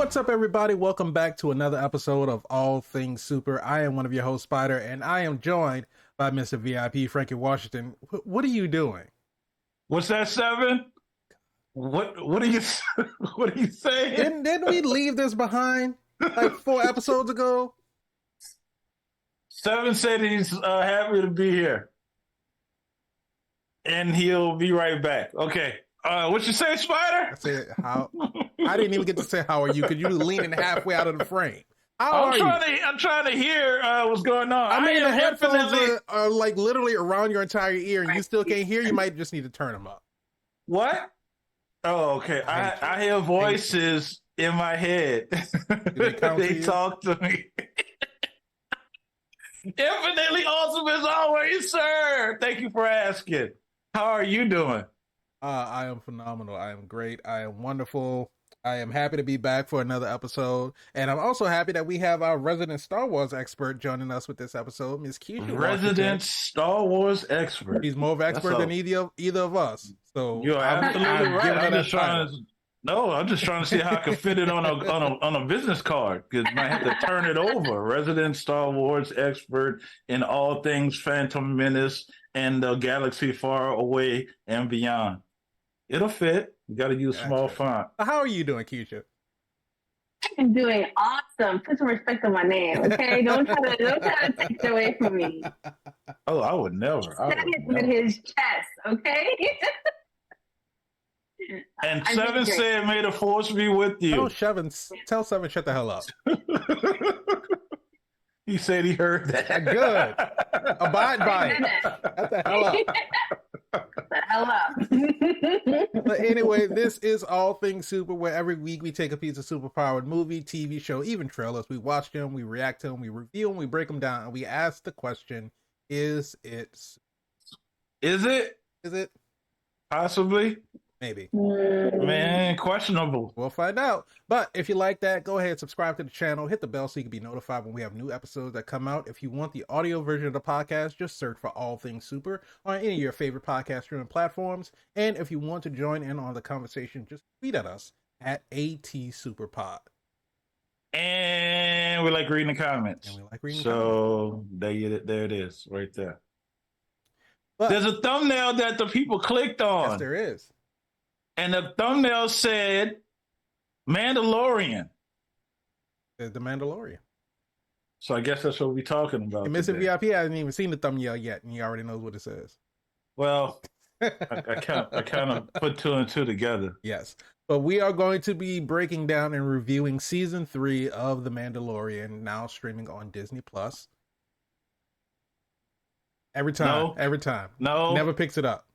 What's up, everybody? Welcome back to another episode of All Things Super. I am one of your hosts, Spider, and I am joined by Mr. VIP, Keisha Washington. What are you doing? What's that, Seven? What are you what are you saying? Didn't we leave this behind like 4 episodes ago? Seven said he's happy to be here, and he'll be right back. Okay. What you say, Spider? I said how. I didn't even get to say how are you because you were leaning halfway out of the frame. How are you? I'm trying to hear what's going on. I mean, the headphones are like literally around your entire ear, and you still can't hear. You might just need to turn them up. What? Oh, okay. I hear voices in my head. They talk to me. Infinitely awesome as always, sir. Thank you for asking. How are you doing? I am phenomenal. I am great. I am wonderful. I am happy to be back for another episode. And I'm also happy that we have our resident Star Wars expert joining us with this episode, Miss Keisha Washington. Resident Star Wars expert. He's more of an expert than either of us. So you're absolutely right. I'm just trying to see how I can fit it on a business card, because I might have to turn it over. Resident Star Wars expert in all things Phantom Menace and the galaxy far away and beyond. It'll fit. You got to use small font. How are you doing, Keisha? I'm doing awesome. Put some respect on my name, okay? Don't try to take it away from me. Oh, I would never. Said it with his chest, okay? And Seven said, "May the force be with you." Tell Seven, shut the hell up. He said he heard that. Good. Abide by it. Shut the hell up. The hell up. But anyway, this is All Things Super, where every week we take a piece of superpowered movie, TV show, even trailers. We watch them, we react to them, we review them, we break them down, and we ask the question, is it? Is it? Possibly. Maybe. Man, questionable. We'll find out. But if you like that, go ahead, subscribe to the channel, hit the bell so you can be notified when we have new episodes that come out. If you want the audio version of the podcast, just search for All Things Super on any of your favorite podcast streaming platforms. And if you want to join in on the conversation, just tweet at us at ATSuperPod. And we like reading the comments. So there it is, right there. But there's a thumbnail that the people clicked on. Yes, there is. And the thumbnail said Mandalorian. It's the Mandalorian. So I guess that's what we're talking about. And Mr. VIP hasn't even seen the thumbnail yet, and he already knows what it says. Well, I kind of put 2 and 2 together. Yes. But we are going to be breaking down and reviewing season 3 of The Mandalorian, now streaming on Disney Plus. Every time. No. Never picks it up.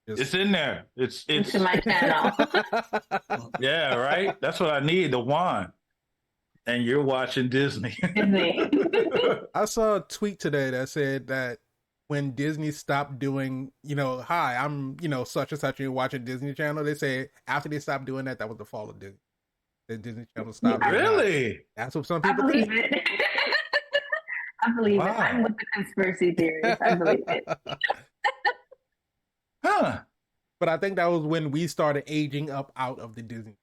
It's in there. It's to my channel. Yeah, right. That's what I need. The wand. And you're watching Disney. I saw a tweet today that said that when Disney stopped doing, hi, I'm, such and such, and you're watching Disney Channel. They say after they stopped doing that, that was the fall of Disney. The Disney Channel stopped. Really? That's what some people think. I believe it. I'm with the conspiracy theories. I believe it. Huh. But I think that was when we started aging up out of the Disney.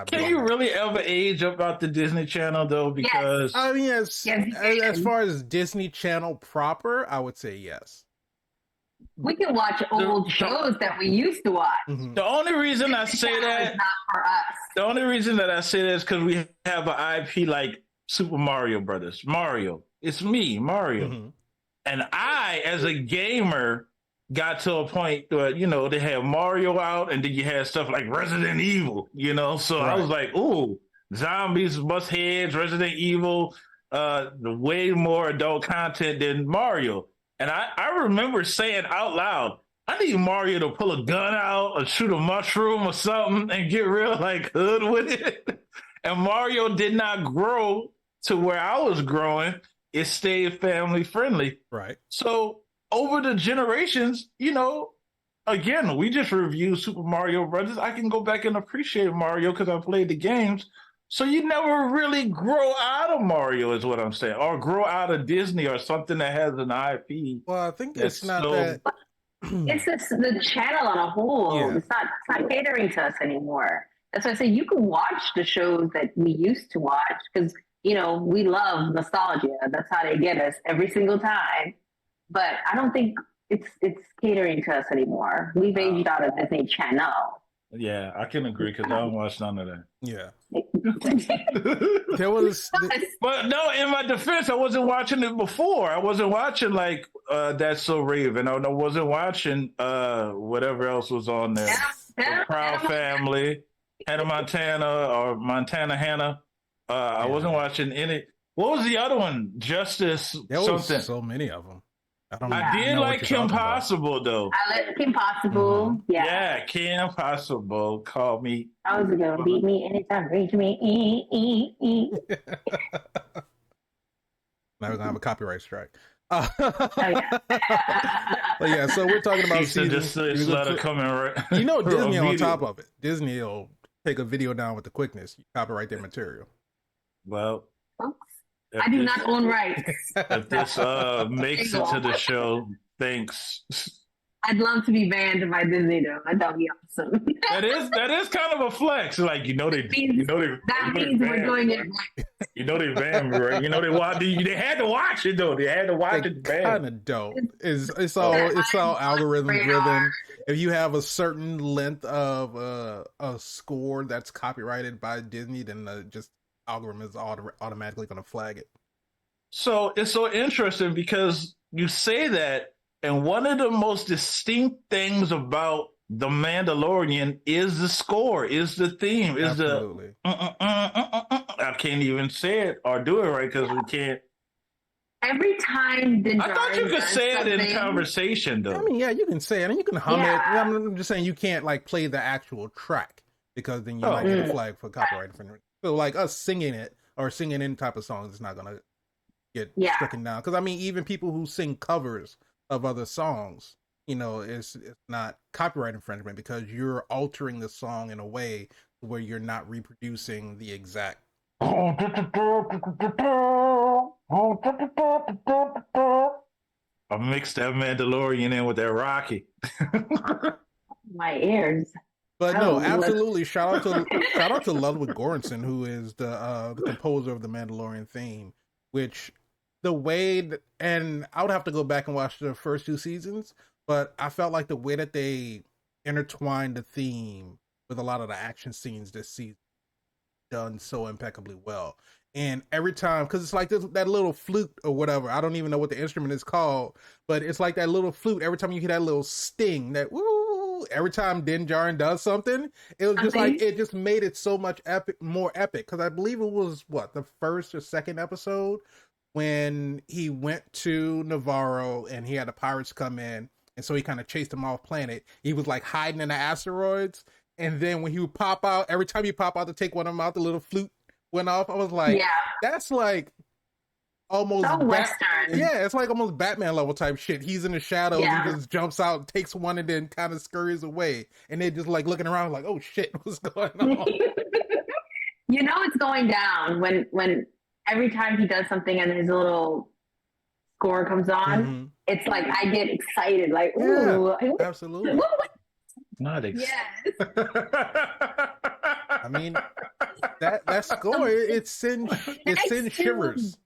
Can you really ever age up out the Disney Channel though? Because I mean, as far as Disney Channel proper, I would say yes. We can watch old shows that we used to watch. Mm-hmm. The only reason I say that, not for us. The only reason that I say that is because we have an IP like Super Mario Brothers. Mario, it's me, Mario, and I, as a gamer, got to a point where, they had Mario out, and then you had stuff like Resident Evil, So right. I was like, ooh, zombies, bust heads, Resident Evil, way more adult content than Mario. And I remember saying out loud, I need Mario to pull a gun out or shoot a mushroom or something and get real hood with it. And Mario did not grow to where I was growing. It stayed family friendly. Right. So over the generations, again, we just reviewed Super Mario Brothers. I can go back and appreciate Mario because I played the games. So you never really grow out of Mario is what I'm saying, or grow out of Disney or something that has an IP. Well, I think it's not that. It's just the channel on a whole. Yeah. It's not catering to us anymore. That's why I say you can watch the shows that we used to watch because, you know, we love nostalgia. That's how they get us every single time. But I don't think it's catering to us anymore. We've aged out of Disney Channel. Yeah, I can agree because I don't watch none of that. Yeah. There was, but no, in my defense, I wasn't watching it before. I wasn't watching like That's So Raven. I wasn't watching whatever else was on there. The Proud Family, Hannah Montana or Montana Hannah. I wasn't watching any. What was the other one? Justice there something. Was so many of them. I did like Kim Possible though. I like Kim Possible. Mm-hmm. Yeah, Kim Possible. Call me. I was gonna beat me anytime, reach me. Now we're gonna have a copyright strike. But yeah, so we're talking about just let it come in right. You know, Disney on top of it. Disney will take a video down with the quickness. You copyright their material. Well, I do not own rights. If this makes it to the show, thanks. I'd love to be banned by Disney though. That'd be awesome. that is kind of a flex. Like that means we're doing it right. You know they banned me, right? You know they had to watch it though. They had to watch it. Kind of dope. It's all algorithm driven. If you have a certain length of a score that's copyrighted by Disney, then just algorithm is automatically going to flag it. So it's so interesting because you say that, and one of the most distinct things about The Mandalorian is the score, is the theme, is Absolutely. I can't even say it or do it right because we can't. Every time I thought you could say it in conversation, though. I mean, yeah, you can say it and you can hum it. I'm just saying you can't like play the actual track because then you might get a flag for copyright infringement. So like us singing it or singing any type of songs, it's not gonna get stricken down. Because I mean, even people who sing covers of other songs, you know, it's not copyright infringement because you're altering the song in a way where you're not reproducing the exact. I mixed that Mandalorian in with that Rocky. My ears. But no, absolutely. Shout out to Ludwig Göransson, who is the composer of the Mandalorian theme. Which the way and I would have to go back and watch the first 2 seasons, but I felt like the way that they intertwined the theme with a lot of the action scenes this season done so impeccably well. And every time, because it's like that little flute or whatever, I don't even know what the instrument is called, but it's like that little flute. Every time you hear that little sting, that woo, every time Din Djarin does something, it was just like, it just made it so much more epic. Because I believe it was, the first or second episode when he went to Navarro and he had the pirates come in. And so he kind of chased them off planet. He was like hiding in the asteroids. And then when he would pop out, every time he pop out to take one of them out, the little flute went off. I was like, that's like almost so Western. Yeah, it's like almost Batman level type shit. He's in the shadows, he just jumps out, takes one, and then kind of scurries away. And they're just like looking around like, oh shit, what's going on? You know it's going down when every time he does something and his little score comes on, it's like I get excited, like, ooh. Yeah, absolutely. Not yes. I mean, that score, it sends shivers.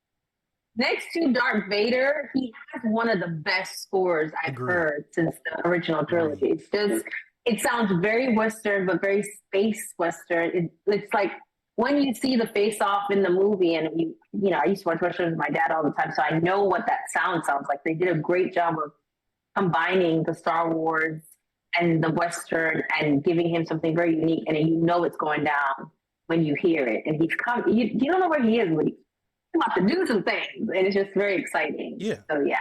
Next to Darth Vader, he has one of the best scores I've heard since the original trilogy. It sounds very Western, but very space Western. It's like when you see the face off in the movie, and you know, I used to watch Western with my dad all the time, so I know what that sounds like. They did a great job of combining the Star Wars and the Western and giving him something very unique, and you know it's going down when you hear it. And he's come, you don't know where he is, but he's about to do some things, and it's just very exciting. Yeah. So yeah.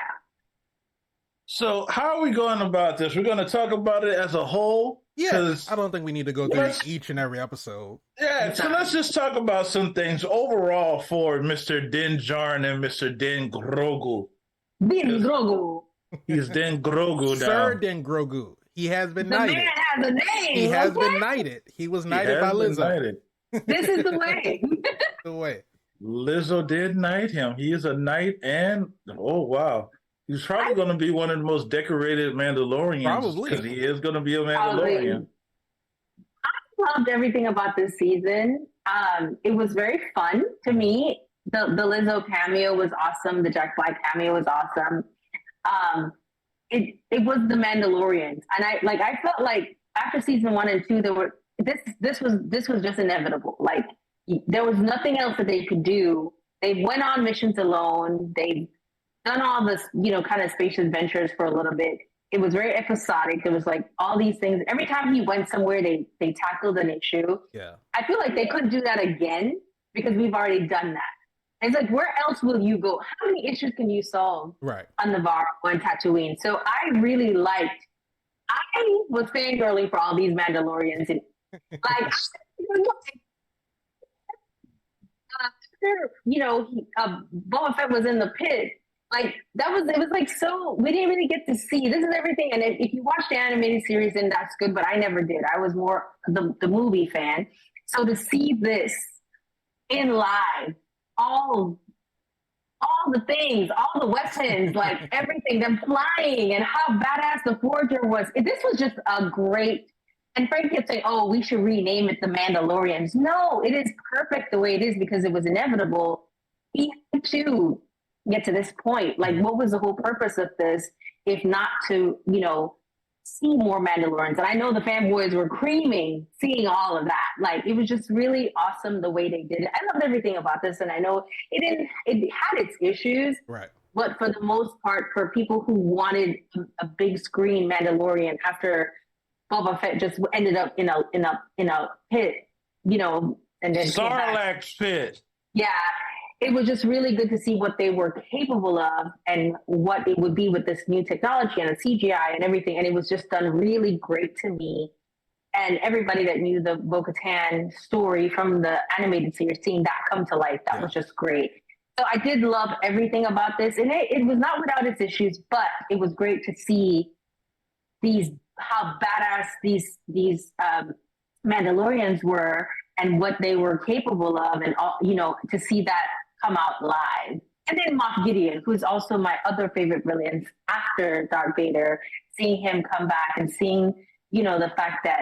So how are we going about this? We're going to talk about it as a whole? Yeah, I don't think we need to go through each and every episode. Yeah, so let's just talk about some things overall for Mr. Din Djarin and Mr. Din Grogu. Din Grogu. He's Din Grogu now. Sir Din Grogu. He has been knighted. The man has a name. He has been knighted. He was knighted by Lizzo. This is the way. The way. Lizzo did knight him. He is a knight, and oh wow, he's probably going to be one of the most decorated Mandalorians. Probably, because he is going to be a Mandalorian. I'm loved everything about this season. It was very fun to me. The Lizzo cameo was awesome. The Jack Black cameo was awesome. It was the Mandalorians, and I felt like after season 1 and 2, this was just inevitable. Like there was nothing else that they could do. They went on missions alone. They've done all this, kind of space adventures for a little bit. It was very episodic. There was like all these things. Every time he went somewhere, they tackled an issue. Yeah. I feel like they couldn't do that again because we've already done that. It's like, where else will you go? How many issues can you solve on Navarro and Tatooine? So I really I was fangirling for all these Mandalorians. And like, Boba Fett was in the pit. Like it was like, so we didn't really get to see, this is everything. And if you watch the animated series, then that's good, but I never did. I was more the movie fan. So to see this in live, all the things, all the weapons, like everything, them flying and how badass the Forger was. This was just a great, and Frank kept saying, oh, we should rename it The Mandalorians. No, it is perfect the way it is because it was inevitable. We had to get to this point. Like, what was the whole purpose of this if not to, see more Mandalorians? And I know the fanboys were creaming, seeing all of that. Like, it was just really awesome the way they did it. I loved everything about this, and I know it had its issues, right? But for the most part, for people who wanted a big screen Mandalorian after Boba Fett just ended up in a pit, and then Sarlacc's pit. Yeah. It was just really good to see what they were capable of and what it would be with this new technology and the CGI and everything. And it was just done really great to me. And everybody that knew the Bo-Katan story from the animated series, seeing that come to life, that was just great. So I did love everything about this. And it was not without its issues, but it was great to see how badass these Mandalorians were and what they were capable of, and to see that come out live. And then Moff Gideon, who's also my other favorite villain after Darth Vader, seeing him come back and seeing, the fact that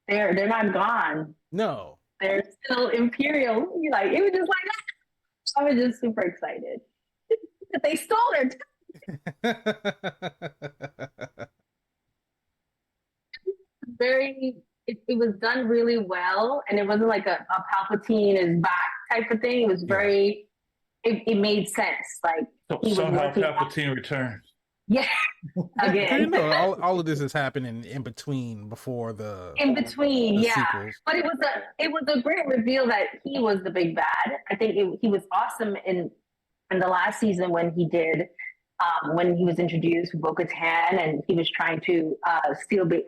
they're not gone. No. They're still Imperial. It was just like, I was just super excited. They stole it. It was done really well, and it wasn't like a Palpatine is back type of thing. It was very, it made sense. Like somehow Palpatine returns. Yeah, again. All of this is happening in between, before the sequels. But it was a great reveal that he was the big bad. I think he was awesome in the last season when he did. When he was introduced with Bo-Katan and he was trying to steal the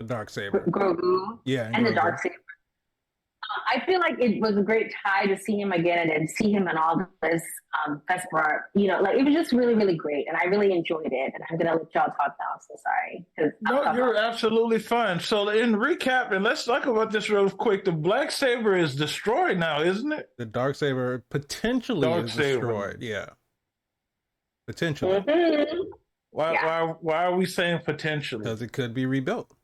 Darksaber, Grogu, and the Darksaber. I feel like it was a great tie to see him again and then see him in all this Vesper. It was just really, really great, and I really enjoyed it. And I'm gonna let y'all talk now. So sorry. No, you're absolutely fine. So in recap, and let's talk about this real quick. The Black Saber is destroyed now, isn't it? The Darksaber potentially is destroyed. Yeah. Potentially. Mm-hmm. Why are we saying potentially? Because it could be rebuilt.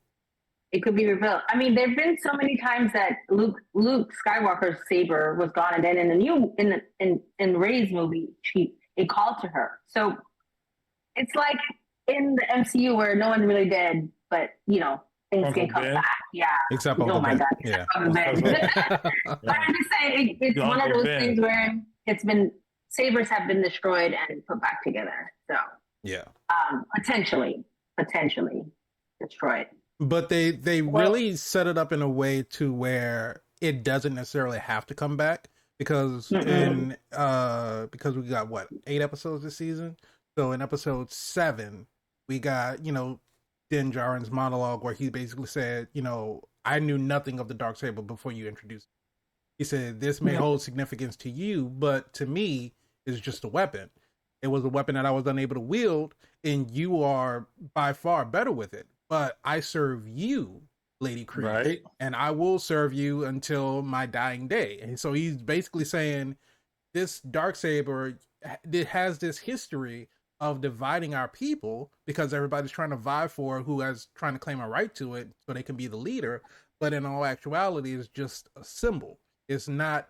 It could be rebuilt. I mean, there've been so many times that Luke Skywalker's saber was gone, and then in Rey's movie, it called to her. So it's like in the MCU where no one's really dead, but things can come back. Yeah. Except oh my God. Yeah. But I'm just saying it's one of those things where sabers have been destroyed and put back together. So yeah, potentially destroyed. But they really set it up in a way to where it doesn't necessarily have to come back, because because we got 8 episodes this season. So in episode 7, we got Din Djarin's monologue where he basically said, I knew nothing of the Darksaber before you introduced me. He said, this may hold significance to you, but to me, it's just a weapon. It was a weapon that I was unable to wield, and you are by far better with it. But I serve you, Lady Creed, right, and I will serve you until my dying day. And so he's basically saying this Darksaber, it has this history of dividing our people because everybody's trying to vie for trying to claim a right to it so they can be the leader. But in all actuality, it's just a symbol. It's not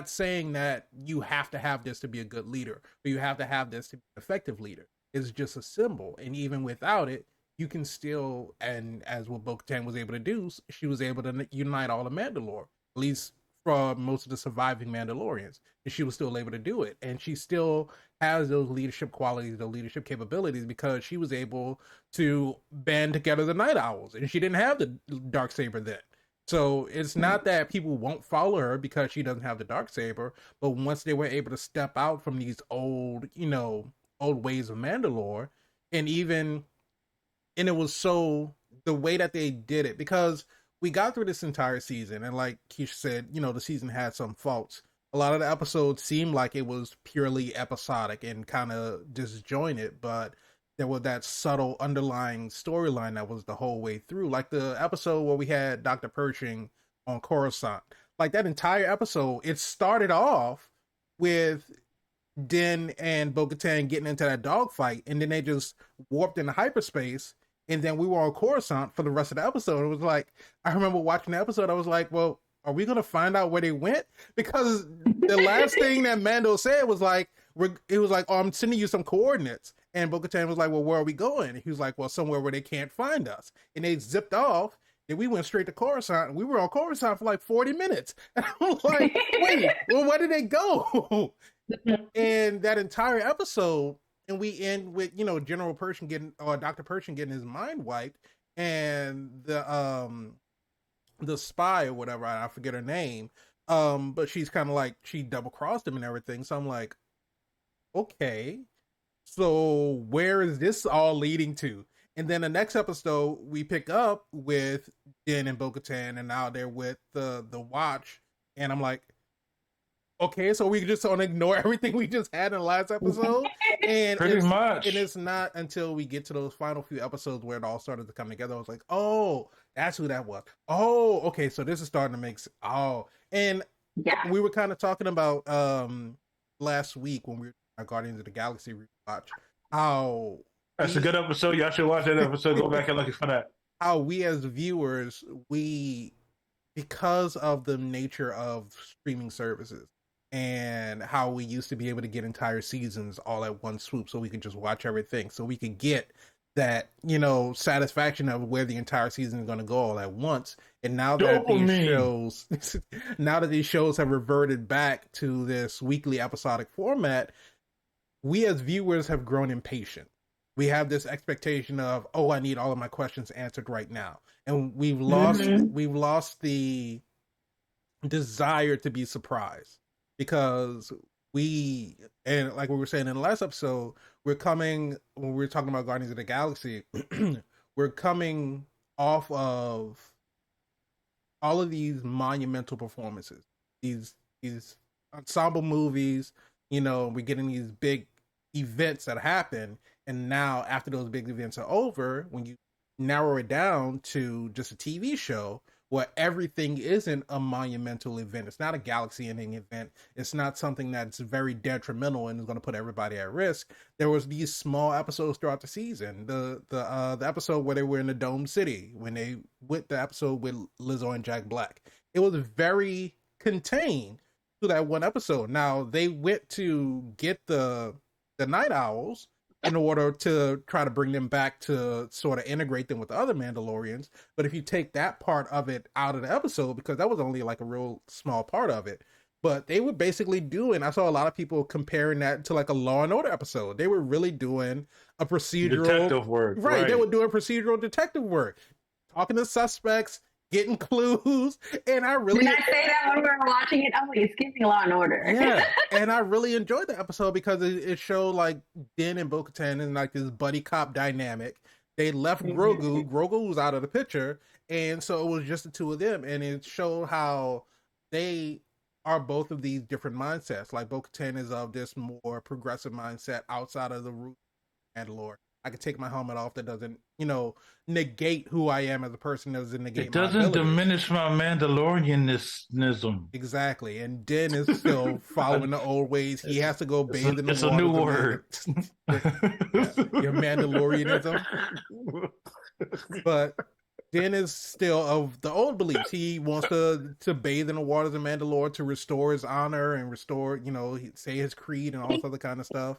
saying that you have to have this to be a good leader, or you have to have this to be an effective leader. It's just a symbol. And even without it, you can still, and as what Bo-Katan was able to do, she was able to unite all the Mandalore, at least for most of the surviving Mandalorians. And she was still able to do it. And she still has those leadership qualities, the leadership capabilities, because she was able to band together the Night Owls. And she didn't have the Darksaber then. So it's not that people won't follow her because she doesn't have the Darksaber, but once they were able to step out from these old ways of Mandalore, and it was so, the way that they did it, because we got through this entire season, and like Keisha said, the season had some faults. A lot of the episodes seemed like it was purely episodic and kind of disjointed, but there was that subtle underlying storyline that was the whole way through. Like the episode where we had Dr. Pershing on Coruscant. Like that entire episode, it started off with Din and Bo-Katan getting into that dogfight, and then they just warped into hyperspace, and then we were on Coruscant for the rest of the episode. It was like, I remember watching the episode, I was like, well, are we going to find out where they went? Because the last thing that Mando said was like, oh, I'm sending you some coordinates. And Bo-Katan was like, well, where are we going? And he was like, well, somewhere where they can't find us. And they zipped off, and we went straight to Coruscant. And we were on Coruscant for like 40 minutes. And I'm like, wait, well, where did they go? And that entire episode, and we end with, General Pershing Dr. Pershing getting his mind wiped, and the spy or whatever, I forget her name, but she's kind of like, she double-crossed him and everything. So I'm like, okay, so where is this all leading to? And then the next episode, we pick up with Din and Bo-Katan, and now they're with the Watch, and I'm like, okay, so we just want to ignore everything we just had in the last episode? And pretty much. And it's not until we get to those final few episodes where it all started to come together. I was like, oh, that's who that was. Oh, okay, so this is starting to make sense. Oh, and yeah, we were kind of talking about last week when we were on Guardians of the Galaxy rewatch, how that's a good episode. Y'all should watch that episode. Go back and look for that. How we as viewers, because of the nature of streaming services, and how we used to be able to get entire seasons all at one swoop, so we could just watch everything, so we could get that, satisfaction of where the entire season is going to go all at once. And now that these shows have reverted back to this weekly episodic format, we as viewers have grown impatient. We have this expectation of, oh, I need all of my questions answered right now, and we've lost the desire to be surprised. Because and like we were saying in the last episode, when we were talking about Guardians of the Galaxy, we're coming off of all of these monumental performances, these ensemble movies, we're getting these big events that happen. And now after those big events are over, when you narrow it down to just a TV show, where everything isn't a monumental event. It's not a galaxy-ending event. It's not something that's very detrimental and is going to put everybody at risk. There was these small episodes throughout the season. The episode where they were in the Dome City, when they went the episode with Lizzo and Jack Black. It was very contained to that one episode. Now, they went to get the Night Owls in order to try to bring them back to sort of integrate them with the other Mandalorians. But if you take that part of it out of the episode, because that was only like a real small part of it, but they were basically doing, I saw a lot of people comparing that to like a Law and Order episode. They were really doing a procedural detective work. Right. They were doing procedural detective work, talking to suspects, getting clues, and I really... Did I say that when we were watching it? Oh, it's giving Law and Order. Yeah, and I really enjoyed the episode because it showed like Din and Bo-Katan and like this buddy cop dynamic. They left Grogu. Grogu was out of the picture, and so it was just the two of them, and it showed how they are both of these different mindsets. Like Bo-Katan is of this more progressive mindset outside of the root of Mandalore. I can take my helmet off. That doesn't, negate who I am as a person. It doesn't negate it doesn't diminish my Mandalorianism. Exactly. And Din is still following the old ways. He has to go bathe in the water. It's a new word. Your Mandalorianism. But Din is still of the old beliefs. He wants to bathe in the waters of Mandalore to restore his honor and restore, say his creed and all this other kind of stuff.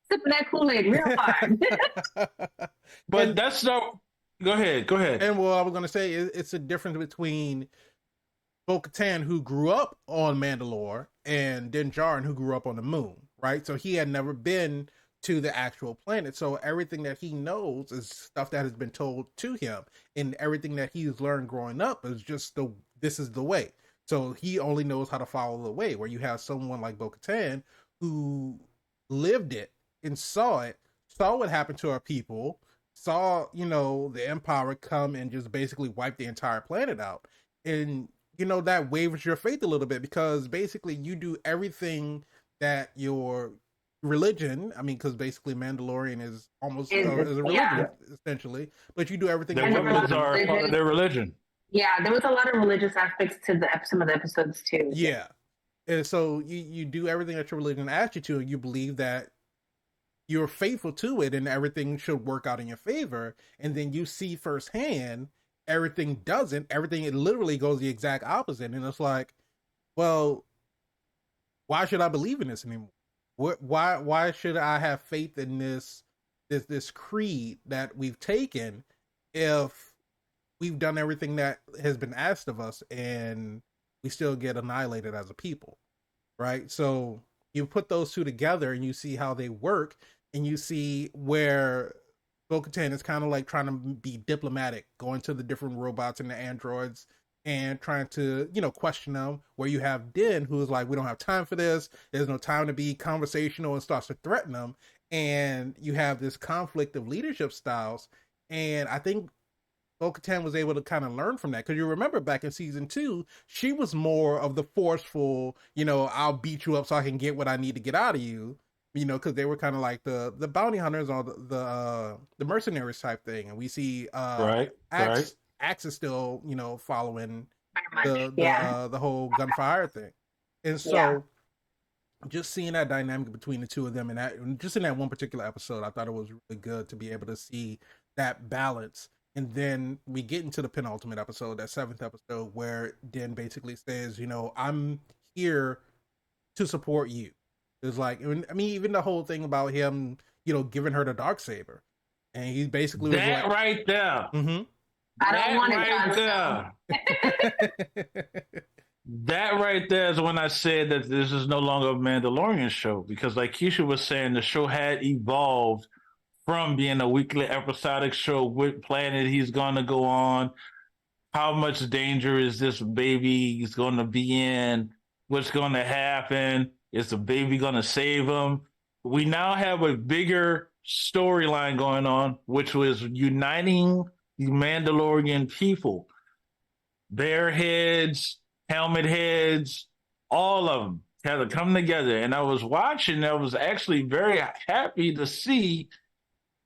Sipping that Kool-Aid real hard. But that's not. Go ahead. And what I was going to say is it's a difference between Bo-Katan, who grew up on Mandalore, and Din Djarin, who grew up on the moon, right? So he had never been to the actual planet. So everything that he knows is stuff that has been told to him, and everything that he's learned growing up is just this is the way. So he only knows how to follow the way, where you have someone like Bo-Katan who lived it and saw what happened to our people, saw, the Empire come and just basically wipe the entire planet out. And, that wavers your faith a little bit, because basically you do everything that your religion, because basically Mandalorian is almost is a religion, essentially, but you do everything. Their weapons are part of their religion. Yeah, there was a lot of religious aspects to some of the episodes too. Yeah. And so you do everything that your religion asks you to, and you believe that you're faithful to it and everything should work out in your favor. And then you see firsthand everything doesn't. It literally goes the exact opposite. And it's like, well, why should I believe in this anymore? Why should I have faith in this creed that we've taken if we've done everything that has been asked of us and we still get annihilated as a people, right? So you put those two together and you see how they work, and you see where Bo-Katan is kind of like trying to be diplomatic, going to the different robots and the androids and trying to, question them, where you have Din, who's like, we don't have time for this. There's no time to be conversational, and starts to threaten them. And you have this conflict of leadership styles. And I think Bo-Katan was able to kind of learn from that. Because you remember back in season 2, she was more of the forceful, I'll beat you up so I can get what I need to get out of you. Because they were kind of like the bounty hunters or the mercenaries type thing. And we see Axe is still, following the whole gunfire thing. And so just seeing that dynamic between the two of them, and just in that one particular episode, I thought it was really good to be able to see that balance. And then we get into the penultimate episode, that 7th episode, where Din basically says, I'm here to support you. It's like, even the whole thing about him, giving her the Darksaber. And he basically was that like, right there. Mm-hmm. I don't want it right there. That right there is when I said that this is no longer a Mandalorian show, because like Keisha was saying, the show had evolved from being a weekly episodic show. What planet he's going to go on, how much danger is this baby he's going to be in, what's going to happen, is the baby going to save him? We now have a bigger storyline going on, which was uniting the Mandalorian people. Bear heads, helmet heads, all of them had to come together. And I was watching, I was actually very happy to see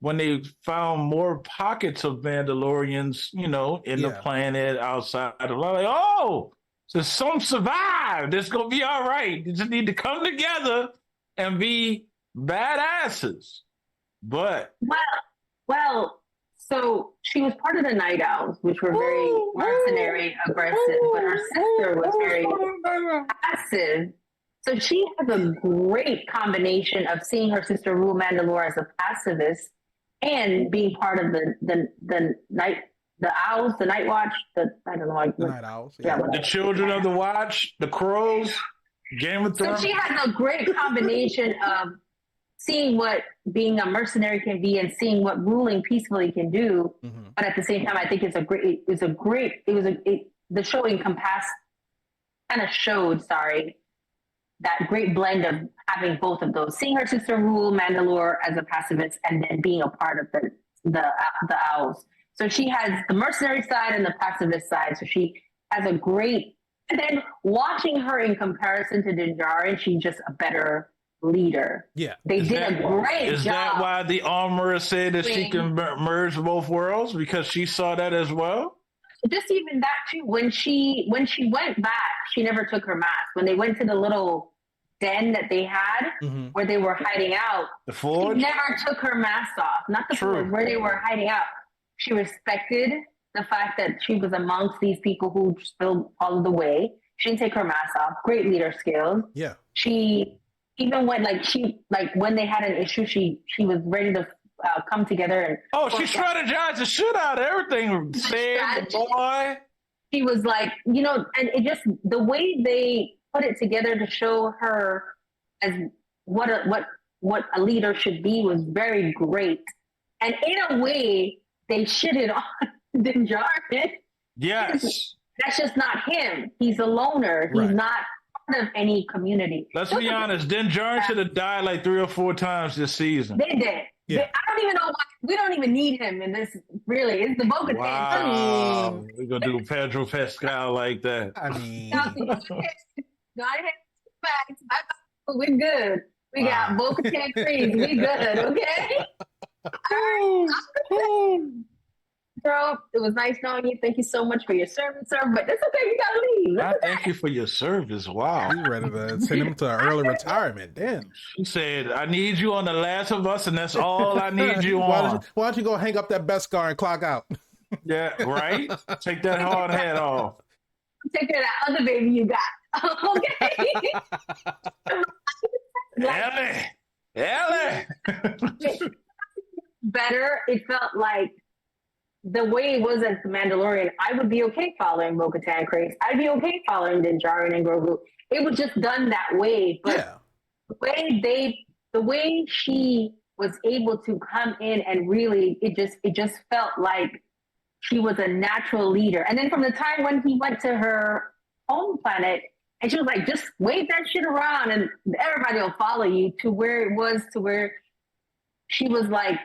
when they found more pockets of Mandalorians, in the planet outside of, like, oh, so some survived. It's going to be all right. You just need to come together and be badasses. But well, so she was part of the Night Owls, which were very mercenary, aggressive, but her sister was very passive. So she has a great combination of seeing her sister rule Mandalore as a pacifist and being part of the Owls, the Night Watch, the Night Owls, the Children of the Watch, the Crows, Game of Thrones. So she has a great combination of seeing what being a mercenary can be and seeing what ruling peacefully can do. Mm-hmm. But at the same time, I think the show showed that great blend of having both of those, seeing her sister rule Mandalore as a pacifist and then being a part of the Owls. So she has the mercenary side and the pacifist side. So she has and then watching her in comparison to Din Djarin, she's just a better leader. Yeah. They did a great job. Is that why the armorer said that she can merge both worlds? Because she saw that as well? Just even that too. When she went back, she never took her mask. When they went to the little den that they had where they were hiding out, the forge? She never took her mask off. Not the forge, where they were hiding out. She respected the fact that she was amongst these people who still followed the way. She didn't take her mask off. Great leader skills. Yeah. She even when when they had an issue, she was ready to come together and. She strategized the shit out of everything. Save the boy. She was like, and it just the way they put it together to show her as what a leader should be was very great. And in a way, they shitted on Din Djarin. Yes. That's just not him. He's a loner. He's not part of any community. Let's be honest. Din Djarin should have died like 3 or 4 times this season. They did. Yeah. I don't even know why. We don't even need him in this, really. It's the Bo-Katan. Wow. We're going to do Pedro Pascal like that. I mean. Go ahead. We're good. We got Bo-Katan Creed. We good, okay? Bro, it was nice knowing you. Thank you so much for your service, sir. But it's okay. You gotta leave. Thank you for your service. Wow. You ready to send him to an early retirement? Damn. She said, I need you on The Last of Us, and that's all I need you on. Why don't you go hang up that Beskar and clock out? Yeah, right? Take that hard hat off. Take care of that other baby you got. Okay. Ellie! Better. It felt like the way it was as the Mandalorian, I would be okay following Bo-Katan Kryze. I'd be okay following Din Djarin and Grogu. It was just done that way. But the way she was able to come in and really, it just felt like she was a natural leader. And then from the time when he went to her home planet, and she was like, just wave that shit around and everybody will follow you, to where it was to where she was like,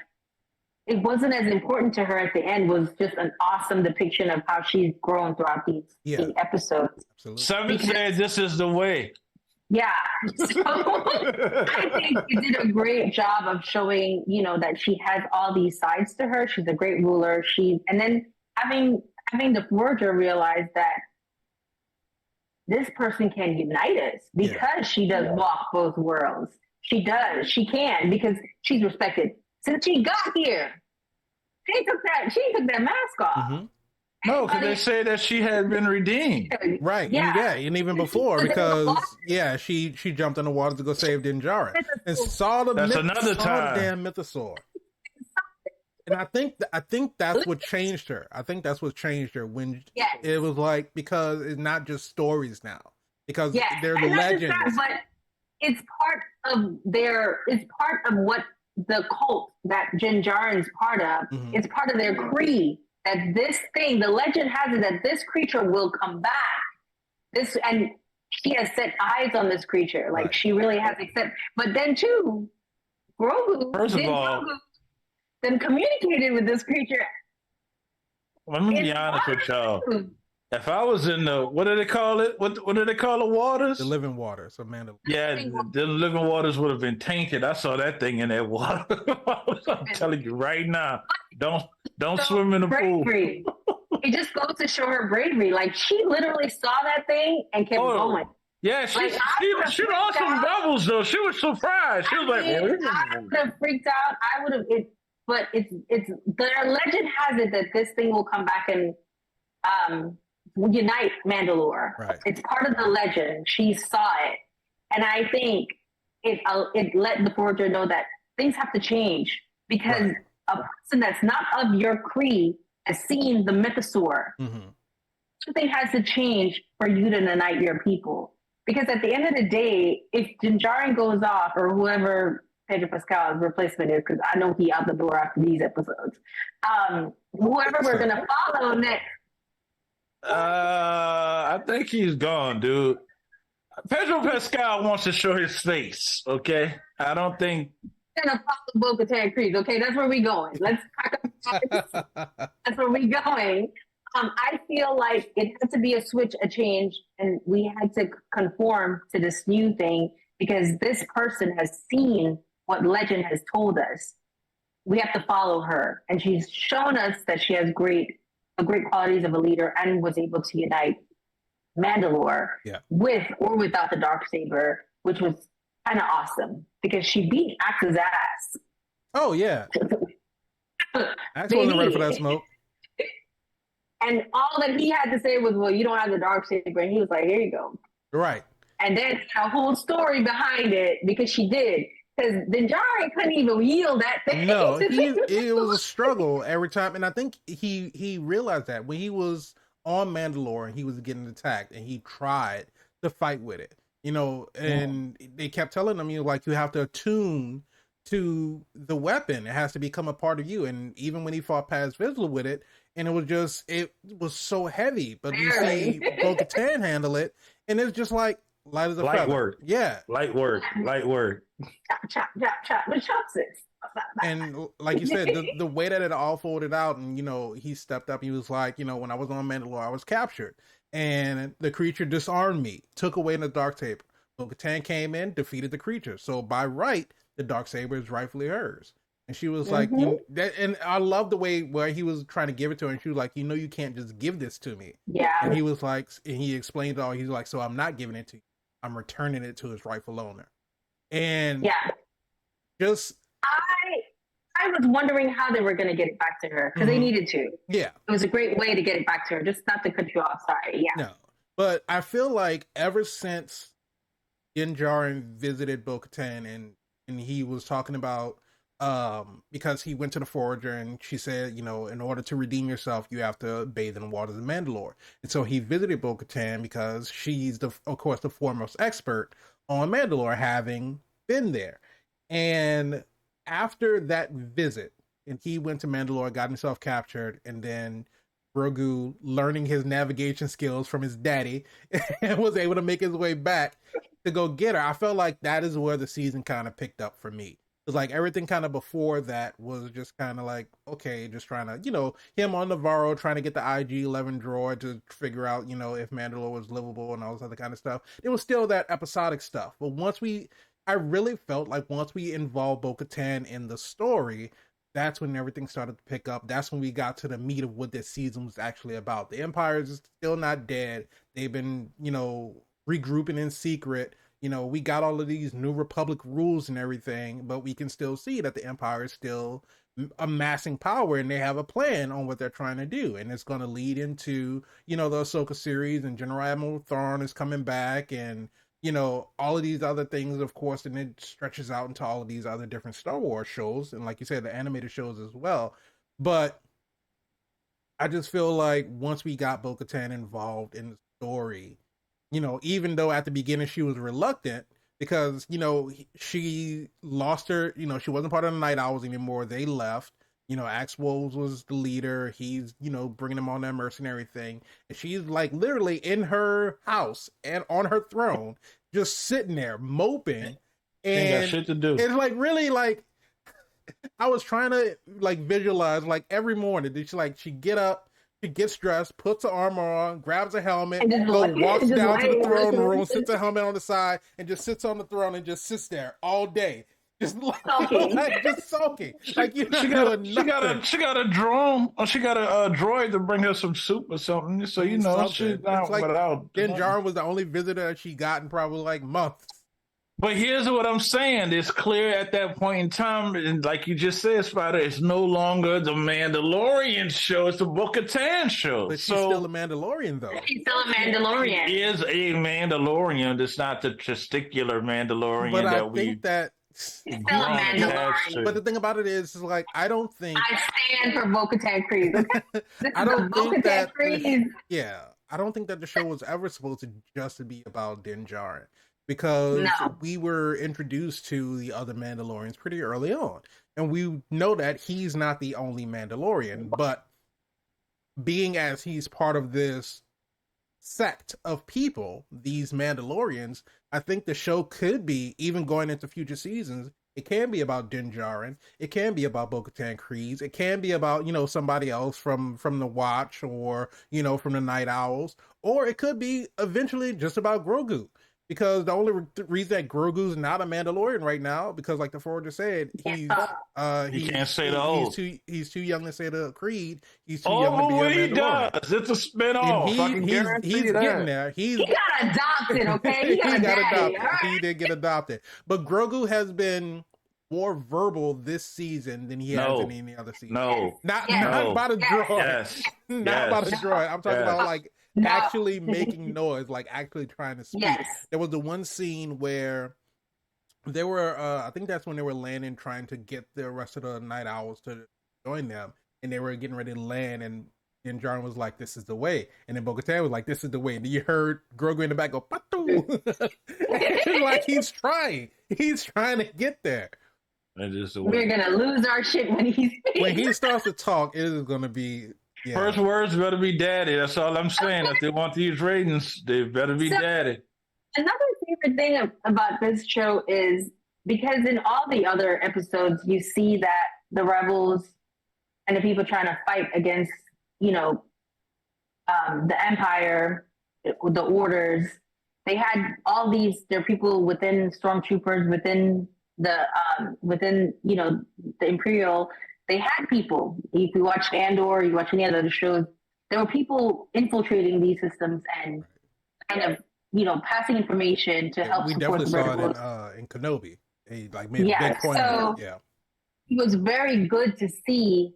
it wasn't as important to her at the end, was just an awesome depiction of how she's grown throughout these episodes. Absolutely. Somebody said this is the way. Yeah. So I think it did a great job of showing, that she has all these sides to her. She's a great ruler. And then having the Forger realize that this person can unite us because she does walk both worlds. She does. She can, because she's respected. Since she got here, she took that mask off. Mm-hmm. No, because they say that she had been redeemed. Right. Yeah. And even before, because she jumped in the water to go save Din Djarin and saw the damn mythosaur. And I think that's what changed her. I think that's what changed her when it was like, because it's not just stories now, because they're the legends. But it's part of what the cult that Din Djarin's part of. Mm-hmm. It's part of their creed that this thing, the legend has it that this creature will come back. And she has set eyes on this creature, like she really has accepted. But then too, Grogu, then communicated with this creature. Let me be honest with y'all. If I was in the, what do they call it? What do they call the waters? The living waters of Mandalorian. Yeah, the living waters would have been tainted. I saw that thing in that water. I'm telling you right now, don't swim in the pool. It just goes to show her bravery. Like, she literally saw that thing and kept going. Yeah, she lost some doubles though. She was surprised. She was like, I would have freaked out. I would have. But it's their legend has it that this thing will come back and unite Mandalore. Right. It's part of the legend. She saw it, and I think it let the Forger know that things have to change, because a person that's not of your creed has seen the mythosaur. Mm-hmm. Something has to change for you to unite your people. Because at the end of the day, if Din Djarin goes off, or whoever Pedro Pascal's replacement is, because I know he out the door after these episodes, whoever we're going to follow next. I think he's gone, dude. Pedro Pascal wants to show his face, okay? I don't think... Gonna follow Bo-Katan Kryze, okay? That's where we going. Let's talk about that's where we going. I feel like it had to be a switch, a change, and we had to conform to this new thing because this person has seen what legend has told us. We have to follow her, and she's shown us that she has the great qualities of a leader and was able to unite Mandalore with or without the Darksaber, which was kind of awesome because she beat Axe's ass. Oh yeah, Axe wasn't ready for that smoke. And all that he had to say was, "Well, you don't have the Darksaber," and he was like, "Here you go." Right. And then a whole story behind it because she did. Because Din Djarin couldn't even yield that thing. No, it was a struggle every time, and I think he realized that when he was on Mandalore and he was getting attacked, and he tried to fight with it, and they kept telling him, like, you have to attune to the weapon; it has to become a part of you. And even when he fought Paz Vizsla with it, and it was so heavy, but you see Bo-Katan handle it, and it's just like light as a feather. Work. Yeah, light work. Chop, with chopsticks. And like you said, the way that it all folded out, and he stepped up. He was like, when I was on Mandalore, I was captured, and the creature disarmed me, took away the Darksaber. Bo-Katan came in, defeated the creature. So by right, the Darksaber is rightfully hers. And she was like, and I love the way where he was trying to give it to her, and she was like, you can't just give this to me. Yeah. And he was like, and he explained it all. He's like, so I'm not giving it to you. I'm returning it to its rightful owner. And just I was wondering how they were going to get it back to her because they needed to. Yeah, it was a great way to get it back to her. Just not to cut you off. Sorry. Yeah. No, but I feel like ever since Din Djarin visited Bo-Katan and he was talking about because he went to the Forager and she said, in order to redeem yourself, you have to bathe in the waters of Mandalore. And so he visited Bo-Katan because she's of course the foremost expert on Mandalore, having been there. And after that visit, and he went to Mandalore, got himself captured, and then Grogu, learning his navigation skills from his daddy, and was able to make his way back to go get her. I felt like that is where the season kind of picked up for me. It was like everything kind of before that was just kind of like, okay, just trying to, him on Navarro trying to get the IG-11 droid to figure out, if Mandalore was livable and all this other kind of stuff. It was still that episodic stuff. But I really felt like once we involved Bo-Katan in the story, that's when everything started to pick up. That's when we got to the meat of what this season was actually about. The Empire is still not dead. They've been, regrouping in secret. We got all of these New Republic rules and everything, but we can still see that the Empire is still amassing power, and they have a plan on what they're trying to do. And it's going to lead into, the Ahsoka series, and General Admiral Thrawn is coming back, and, all of these other things, of course, and it stretches out into all of these other different Star Wars shows, and like you said, the animated shows as well. But I just feel like once we got Bo-Katan involved in the story, even though at the beginning she was reluctant because, she lost her, she wasn't part of the Night Owls anymore. They left. Axe Woves was the leader. He's, bringing them on that mercenary thing. And she's like literally in her house and on her throne, just sitting there moping. And ain't got shit to do. It's like really like, I was trying to like visualize like every morning she get up, she gets dressed, puts her armor on, grabs a helmet, walks down to the throne room, sits her helmet on the side, and just sits on the throne and just sits there all day. Just just sulking. Like she got a drone, or she got a droid to bring her some soup or something. So she's not like without. Din Djarin was the only visitor that she got in probably like months. But here's what I'm saying. It's clear at that point in time, and like you just said, Spider, it's no longer the Mandalorian show. It's the Bo-Katan show. But she's still a Mandalorian, though. She's still a Mandalorian. She is a Mandalorian. It's not the testicular Mandalorian but that I think that still a Mandalorian. But the thing about it is like, I don't think I stand for Bo-Katan Kryze. I don't think that Kryze. I don't think that the show was ever supposed to just be about Din Djarin, because we were introduced to the other Mandalorians pretty early on, and we know that he's not the only Mandalorian, but being as he's part of this sect of people, these Mandalorians, I think the show could be, even going into future seasons, it can be about Din Djarin, it can be about Bo-Katan Kryze, it can be about, somebody else from the Watch, or, from the Night Owls, or it could be eventually just about Grogu. Because the only reason that Grogu's not a Mandalorian right now, because like the forwarder said, he can't say the oath. He's too young to say the creed. He's too young to be a Mandalorian. Does. It's a spin-off. He's getting there. He got adopted, okay? He got adopted. Right. He did get adopted. But Grogu has been more verbal this season than he has in any other season. Not about a droid. Yes. Not about a droid. I'm talking about like actually making noise, like actually trying to speak. Yes. There was the one scene where they were, I think that's when they were landing, trying to get the rest of the Night Owls to join them, and they were getting ready to land, and John was like, "This is the way," and then Bo-Katan was like, "This is the way," and then you heard Grogu in the back go, "Patu!" Like he's trying to get there. We're gonna lose our shit when he starts to talk. It is gonna be. Yeah. First words better be daddy. That's all I'm saying. If they want these ratings, they better be daddy. Another favorite thing about this show is because in all the other episodes, you see that the rebels and the people trying to fight against, the Empire, the orders, they had all these, there are people within stormtroopers, within the Imperial. They had people. If you watched Andor, you watch any other shows, there were people infiltrating these systems and kind of, passing information to help support the rebels. We definitely saw it in Kenobi. He made a big point of it. Yeah. It was very good to see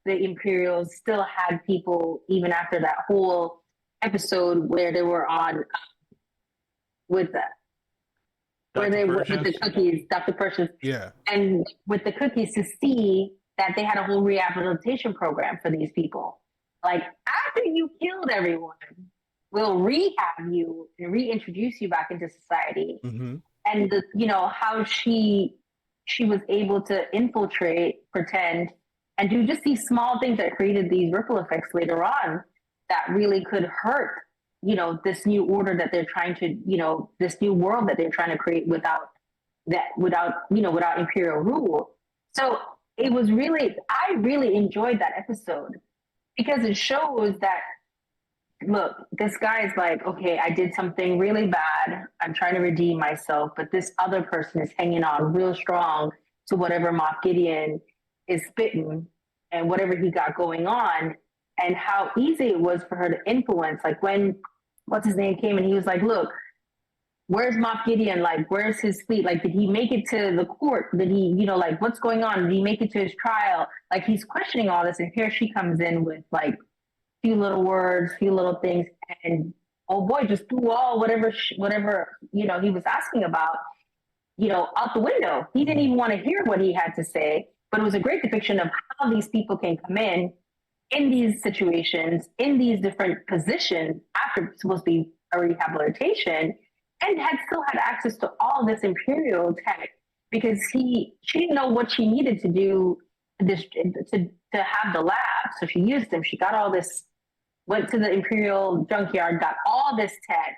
the Imperials still had people even after that whole episode where they were on with that. Where they were with the cookies, Dr. Pershing. Yeah. And with the cookies to see that they had a whole rehabilitation program for these people. Like, after you killed everyone, we'll rehab you and reintroduce you back into society. Mm-hmm. And, how she was able to infiltrate, pretend, and do just these small things that created these ripple effects later on that really could hurt this new order that they're trying to, this new world that they're trying to create without Imperial rule. So it was I really enjoyed that episode because it shows that, look, this guy's like, okay, I did something really bad. I'm trying to redeem myself, but this other person is hanging on real strong to whatever Moff Gideon is spitting and whatever he got going on. And how easy it was for her to influence. Like when, what's his name came and he was like, look, where's Moff Gideon? Like, where's his fleet? Like, did he make it to the court? Did he, what's going on? Did he make it to his trial? Like, he's questioning all this. And here she comes in with like few little words, few little things. And oh boy, just threw all whatever, he was asking about, out the window. He didn't even want to hear what he had to say. But it was a great depiction of how these people can come in these situations, in these different positions after it's supposed to be a rehabilitation, and still had access to all this Imperial tech because she didn't know what she needed to do to have the lab. So she used them. She got all this, went to the Imperial junkyard, got all this tech,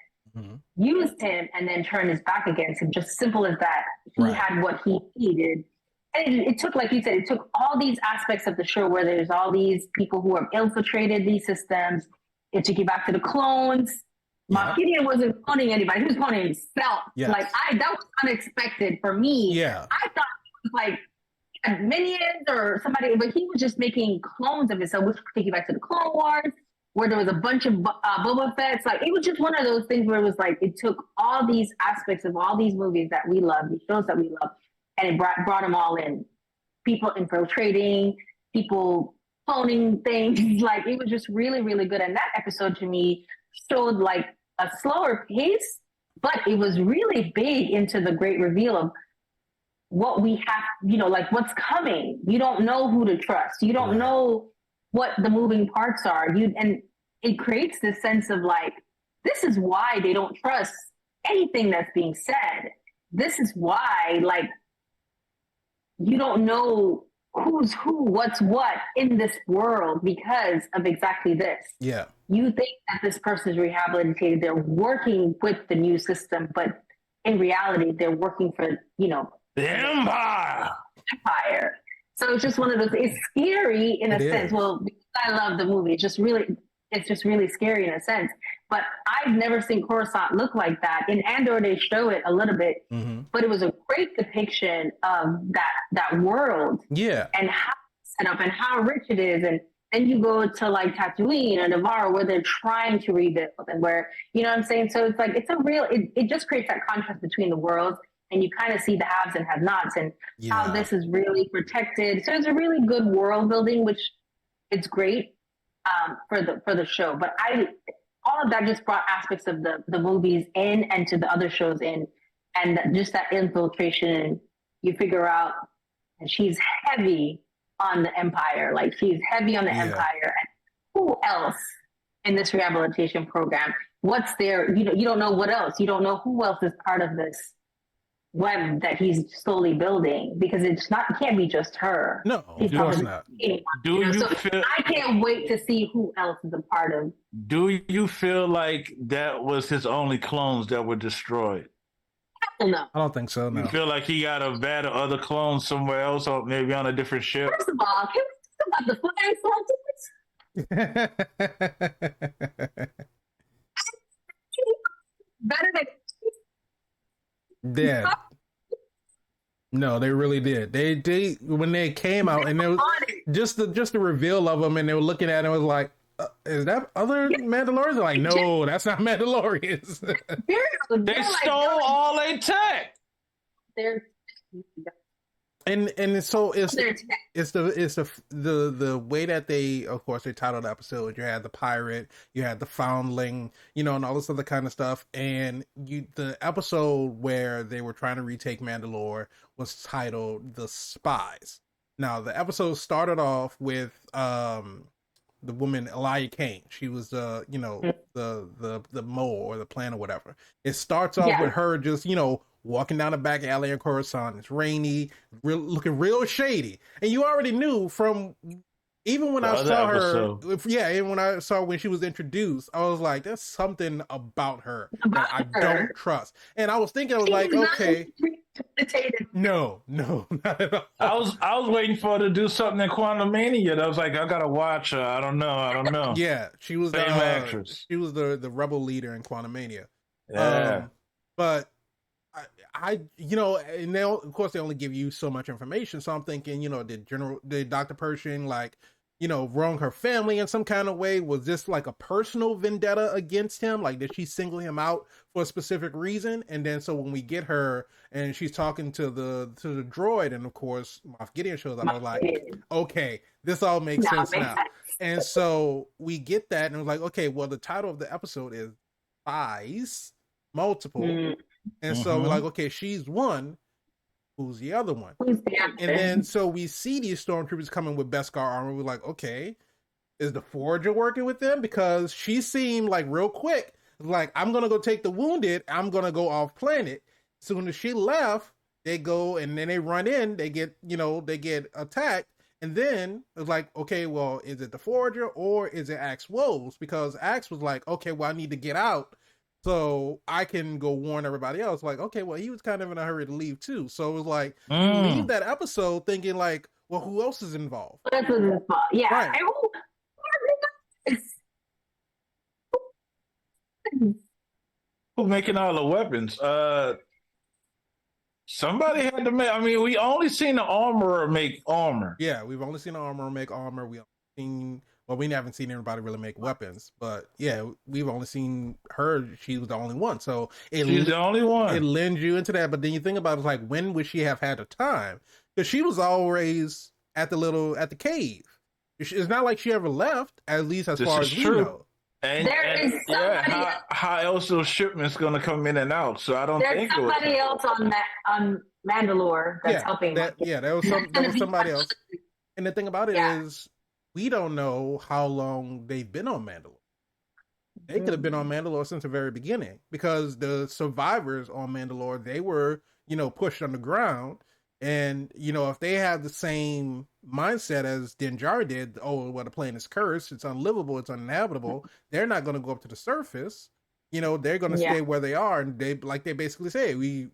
used him, and then turned his back against him. Just simple as that. He had what he needed. And it took, like you said, it took all these aspects of the show where there's all these people who have infiltrated these systems. It took you back to the clones. Moff Gideon wasn't cloning anybody. He was cloning himself. Yes. Like, that was unexpected for me. Yeah. I thought he was like minions or somebody, but he was just making clones of himself, which took you back to the Clone Wars, where there was a bunch of Boba Fett's. Like, it was just one of those things where it was like, it took all these aspects of all these movies that we love, these shows that we love, and it brought them all in. People infiltrating, people cloning things. Like, it was just really, really good. And that episode to me showed like a slower pace, but it was really big into the great reveal of what we have, like what's coming. You don't know who to trust. You don't know what the moving parts are. And it creates this sense of like, this is why they don't trust anything that's being said. This is why, like, you don't know who's who, what's what in this world because of exactly this. Yeah. You think that this person's rehabilitated, they're working with the new system, but in reality, they're working for, the Empire. So it's just one of those, it's scary in a sense. Well, because I love the movie. It's just really, it's just really scary in a sense. But I've never seen Coruscant look like that. In Andor, they show it a little bit, but it was a great depiction of that world. Yeah. And how it's set up and how rich it is. And then you go to like Tatooine or Navarre where they're trying to rebuild and where, you know what I'm saying? So it's like, it just creates that contrast between the worlds, and you kind of see the haves and have nots and how this is really protected. So it's a really good world building, which it's great for the show. But all of that just brought aspects of the movies in and to the other shows in, and just that infiltration. You figure out, and she's heavy on the Empire. Like she's heavy on the Empire. And who else in this rehabilitation program? What's there? You don't know what else. You don't know who else is part of this web that he's slowly building, because it can't be just her. No, of course not. I can't wait to see who else is a part of. Do you feel like that was his only clones that were destroyed? No, I don't think so. No. You feel like he got a vat of other clones somewhere else, or maybe on a different ship? First of all, can we talk about the flying saucers? Better than. Yeah. No, they really did. They when they came out, and there was just the reveal of them, and they were looking at it, and it was like, is that other Mandalorians? They're like, no, that's not Mandalorians. They stole all their tech. And so it's the way that they, of course, they titled the episode. You had the pirate, you had the foundling, and all this other kind of stuff. And the episode where they were trying to retake Mandalore was titled "The Spies." Now, the episode started off with the woman Elia Kane. She was the mole or the plan or whatever. It starts off with her just walking down the back alley in Coruscant. It's rainy, looking real shady, and you already knew from even when I saw her. Even when I saw when she was introduced, I was like, "There's something about her that I don't trust." And I was thinking, I was like, "Okay, no, not at all." I was waiting for her to do something in Quantum Mania. I was like, I gotta watch her. I don't know. Yeah, she was Same actress. She was the rebel leader in Quantum Mania. Yeah, but. And they of course they only give you so much information. So I'm thinking, did Dr. Pershing wrong her family in some kind of way? Was this like a personal vendetta against him? Like, did she single him out for a specific reason? And then so when we get her and she's talking to the droid, and of course Moff Gideon shows up, I was like, okay, this all makes sense now. And so we get that, and it was like, okay, well, the title of the episode is Spies, multiple. And so we're like, okay, she's one. Who's the other one? And then so we see these stormtroopers coming with Beskar armor. We're like, okay, is the Forger working with them? Because she seemed like real quick. Like, I'm going to go take the wounded. I'm going to go off planet. So when she left, they go and then they run in. They get attacked. And then it's like, okay, well, is it the Forger or is it Axe Woves? Because Axe was like, okay, well, I need to get out so I can go warn everybody else. Like, okay, well, he was kind of in a hurry to leave too. So it was like, leave that episode thinking like, well, who else is involved? That's what's involved. Yeah. Right. Who's making all the weapons? Somebody had to make. I mean, we only seen the armorer make armor. Yeah, we've only seen the armorer make armor. We haven't seen anybody really make weapons, but yeah, we've only seen her. She was the only one. So she's the only one. It lends you into that. But then you think about it, like, when would she have had the time? Because she was always at the cave. It's not like she ever left, at least as far as we know. And how else those shipments going to come in and out? So I don't think there's somebody else on Mandalore that's helping. There was somebody else. And the thing about it is, we don't know how long they've been on Mandalore. They could have been on Mandalore since the very beginning, because the survivors on Mandalore, they were, pushed underground. And, if they have the same mindset as Din Djarin did, the plane is cursed, it's unlivable, it's uninhabitable, they're not going to go up to the surface. They're going to stay where they are. And they basically say, we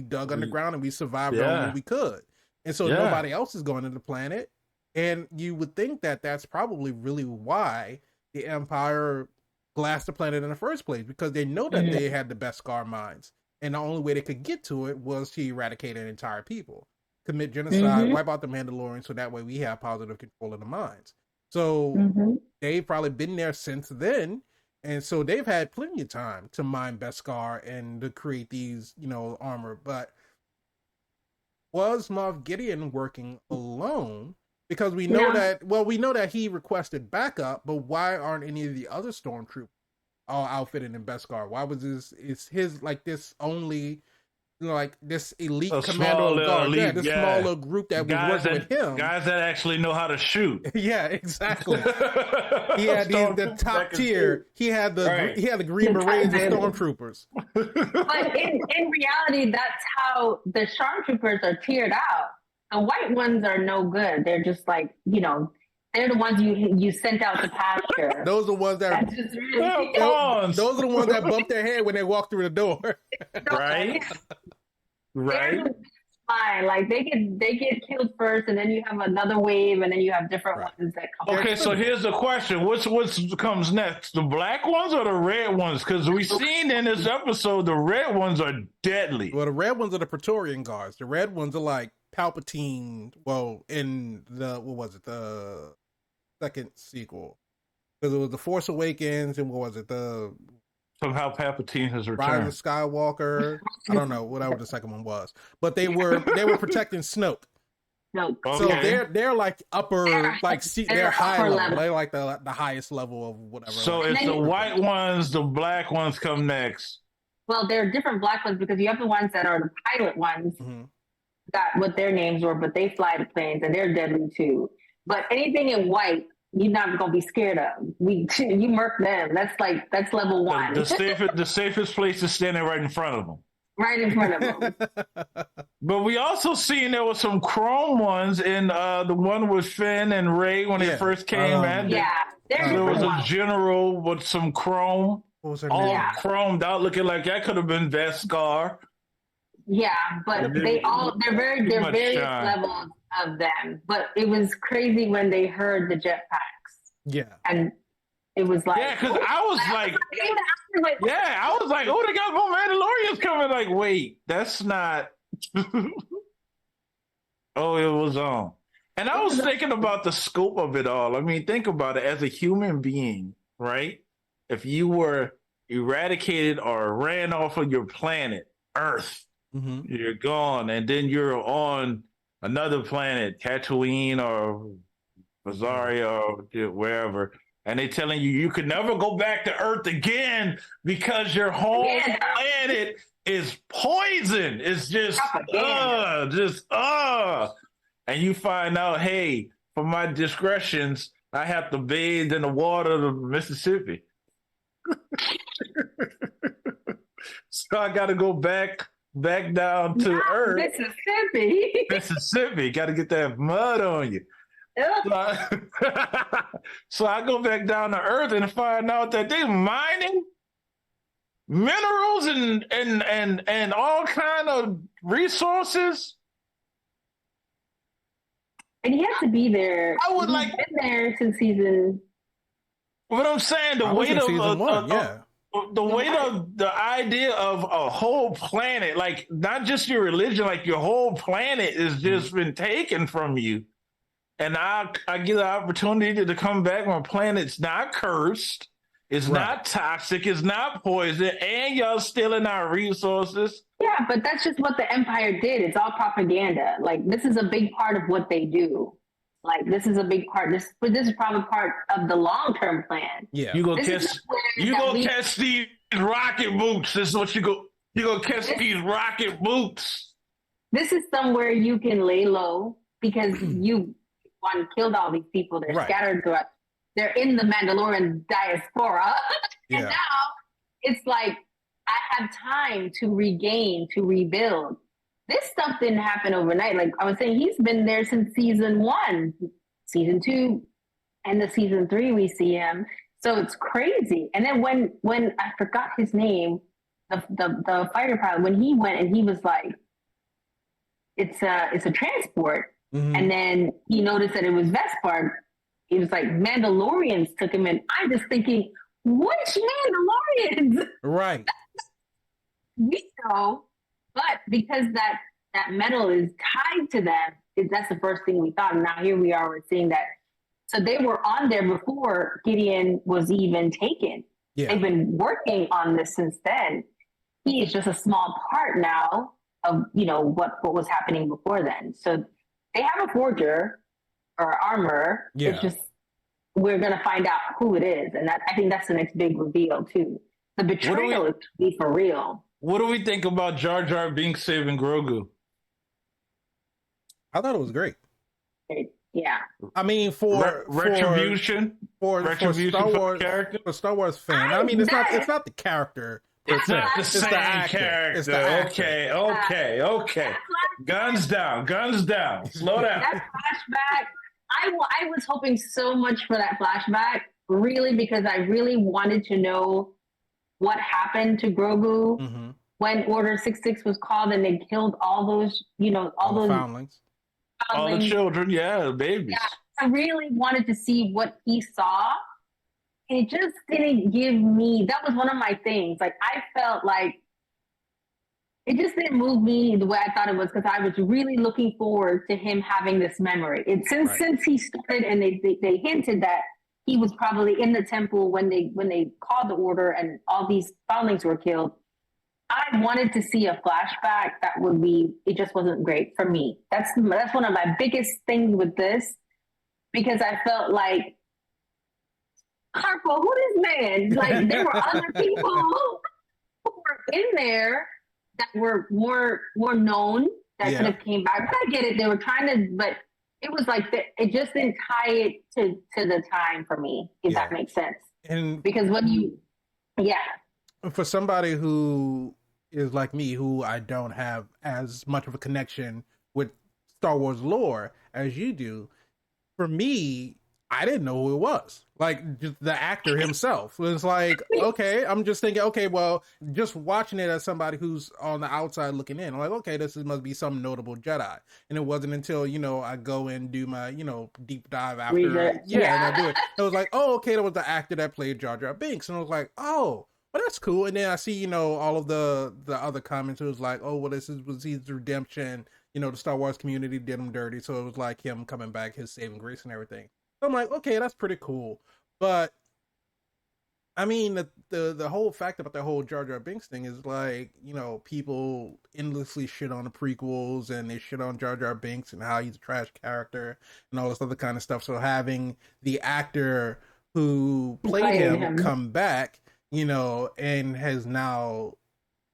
dug underground and we survived the only way we could. And so nobody else is going to the planet. And you would think that that's probably really why the Empire glassed the planet in the first place because they know that they had the Beskar minds. And the only way they could get to it was to eradicate an entire people, commit genocide, wipe out the Mandalorian, so that way we have positive control of the minds. So they've probably been there since then, and so they've had plenty of time to mine Beskar and to create these, armor. But was Moff Gideon working alone? Because we know that he requested backup, but why aren't any of the other stormtroopers all outfitted in Beskar? Why was his like this only this elite commando guard? Yeah, this smaller group that was working with him. Guys that actually know how to shoot. Yeah, exactly. He had the top tier. He had the Green Berets and stormtroopers. But in reality, that's how the stormtroopers are tiered out. The white ones are no good. They're just like, they're the ones you sent out to pasture. Those are the ones that those are the ones that bump their head when they walk through the door. Right. Right. Fine. Like they get killed first, and then you have another wave, and then you have different ones that come. Okay, so here's the question: what comes next? The black ones or the red ones? Because we've seen in this episode the red ones are deadly. Well, the red ones are the Praetorian Guards. The red ones are like Palpatine. Well, in the second sequel, because it was the Force Awakens, and somehow Palpatine has returned. Rise of Skywalker. I don't know whatever the second one was, but they were protecting Snoke. No. So they're like upper, they're high level. They're like the highest level of whatever. So it's the white ones, the black ones come next. Well, there are different black ones because you have the ones that are the pilot ones. Got what their names were, but they fly the planes and they're deadly too. But anything in white, you're not gonna be scared of. You murk them. That's level one. The safest place is standing right in front of them. Right in front of them. But we also seen there was some chrome ones in the one with Finn and Rey when they first came in. Yeah, there was a general with some chrome. What was her all name? chromed out, looking like that could have been Beskar. Yeah, but they're various levels of them. But it was crazy when they heard the jetpacks. Yeah. And it was like, because I was like, oh, they got more Mandalorians coming. Like, wait, that's not. Oh, it was on. And I was thinking about the scope of it all. I mean, think about it as a human being, right? If you were eradicated or ran off of your planet, Earth, you're gone, and then you're on another planet, Tatooine or Bazaria or wherever, and they're telling you could never go back to Earth again because your whole planet is poison. It's just, and you find out, hey, for my discretions, I have to bathe in the water of the Mississippi. So I got to go back down to Earth. Mississippi. Got to get that mud on you. So I go back down to Earth and find out that they're mining minerals and all kind of resources. And he has to be there. He's been there since season. What I'm saying, the weight of the idea of a whole planet, like not just your religion, like your whole planet has just been taken from you. And I get the opportunity to come back. My planet's not cursed. It's not toxic. It's not poison. And y'all stealing our resources. Yeah, but that's just what the Empire did. It's all propaganda. Like, this is a big part of what they do. Like, this is a big part. This is probably part of the long-term plan. Yeah. You go catch these rocket boots. This is what you go catch these rocket boots. This is somewhere you can lay low because you killed all these people. They're scattered throughout. They're in the Mandalorian diaspora. And now it's like, I have time to regain, to rebuild. This stuff didn't happen overnight. Like I was saying, he's been there since season 1, season 2, and the season 3 we see him. So it's crazy. And then when I forgot his name, the fighter pilot, when he went and he was like, it's a transport. And then he noticed that it was Vespar. It was like Mandalorians took him, and I'm just thinking, which Mandalorians? Right. We know, but because that metal is tied to them, that's the first thing we thought. And now here we are, we're seeing that. So they were on there before Gideon was even taken. Yeah. They've been working on this since then. He is just a small part now of, you know, what was happening before then. So they have a forger or armor. Yeah. It's just, we're going to find out who it is. And I think that's the next big reveal too. The betrayal is to be for real. What do we think about Jar Jar Binks saving Grogu? I thought it was great. Yeah. I mean, for retribution for Star Wars character, for Star Wars fan. I mean, it's not the character. It's not the same actor. character. It's the actor. Okay. Guns down. Slow down. That flashback, I was hoping so much for that flashback, really, because I really wanted to know what happened to Grogu when Order 66 was called and they killed all those, you know, all those foundlings. All the children, the babies. Yeah, I really wanted to see what he saw. And it just didn't give me, that was one of my things. Like, I felt like it just didn't move me the way I thought it was, because I was really looking forward to him having this memory. And since he started and they hinted that he was probably in the temple when they called the order and all these foundlings were killed, I wanted to see a flashback that would be, it just wasn't great for me. That's one of my biggest things with this, because I felt like, Harpo, who this man? Like, there were other people who were in there that were more known that could have came back. But I get it. They were trying to, but it was like, it just didn't tie it to the time for me, if that makes sense. And because when for somebody who is like me, who I don't have as much of a connection with Star Wars lore as you do, for me, I didn't know who it was. Like, just the actor himself. It was like, okay, I'm just thinking, okay, well, just watching it as somebody who's on the outside looking in, I'm like, okay, this must be some notable Jedi. And it wasn't until, you know, I go and do my, you know, deep dive after. And I do it. It was like, oh, okay, that was the actor that played Jar Jar Binks. And I was like, oh, well, that's cool. And then I see, you know, all of the other comments. It was like, oh, well, was his redemption. You know, the Star Wars community did him dirty. So it was like him coming back, his saving grace and everything. So I'm like, okay, that's pretty cool. But I mean, the whole fact about the whole Jar Jar Binks thing is like, you know, people endlessly shit on the prequels and they shit on Jar Jar Binks and how he's a trash character and all this other kind of stuff. So having the actor who played him come back, you know, and has now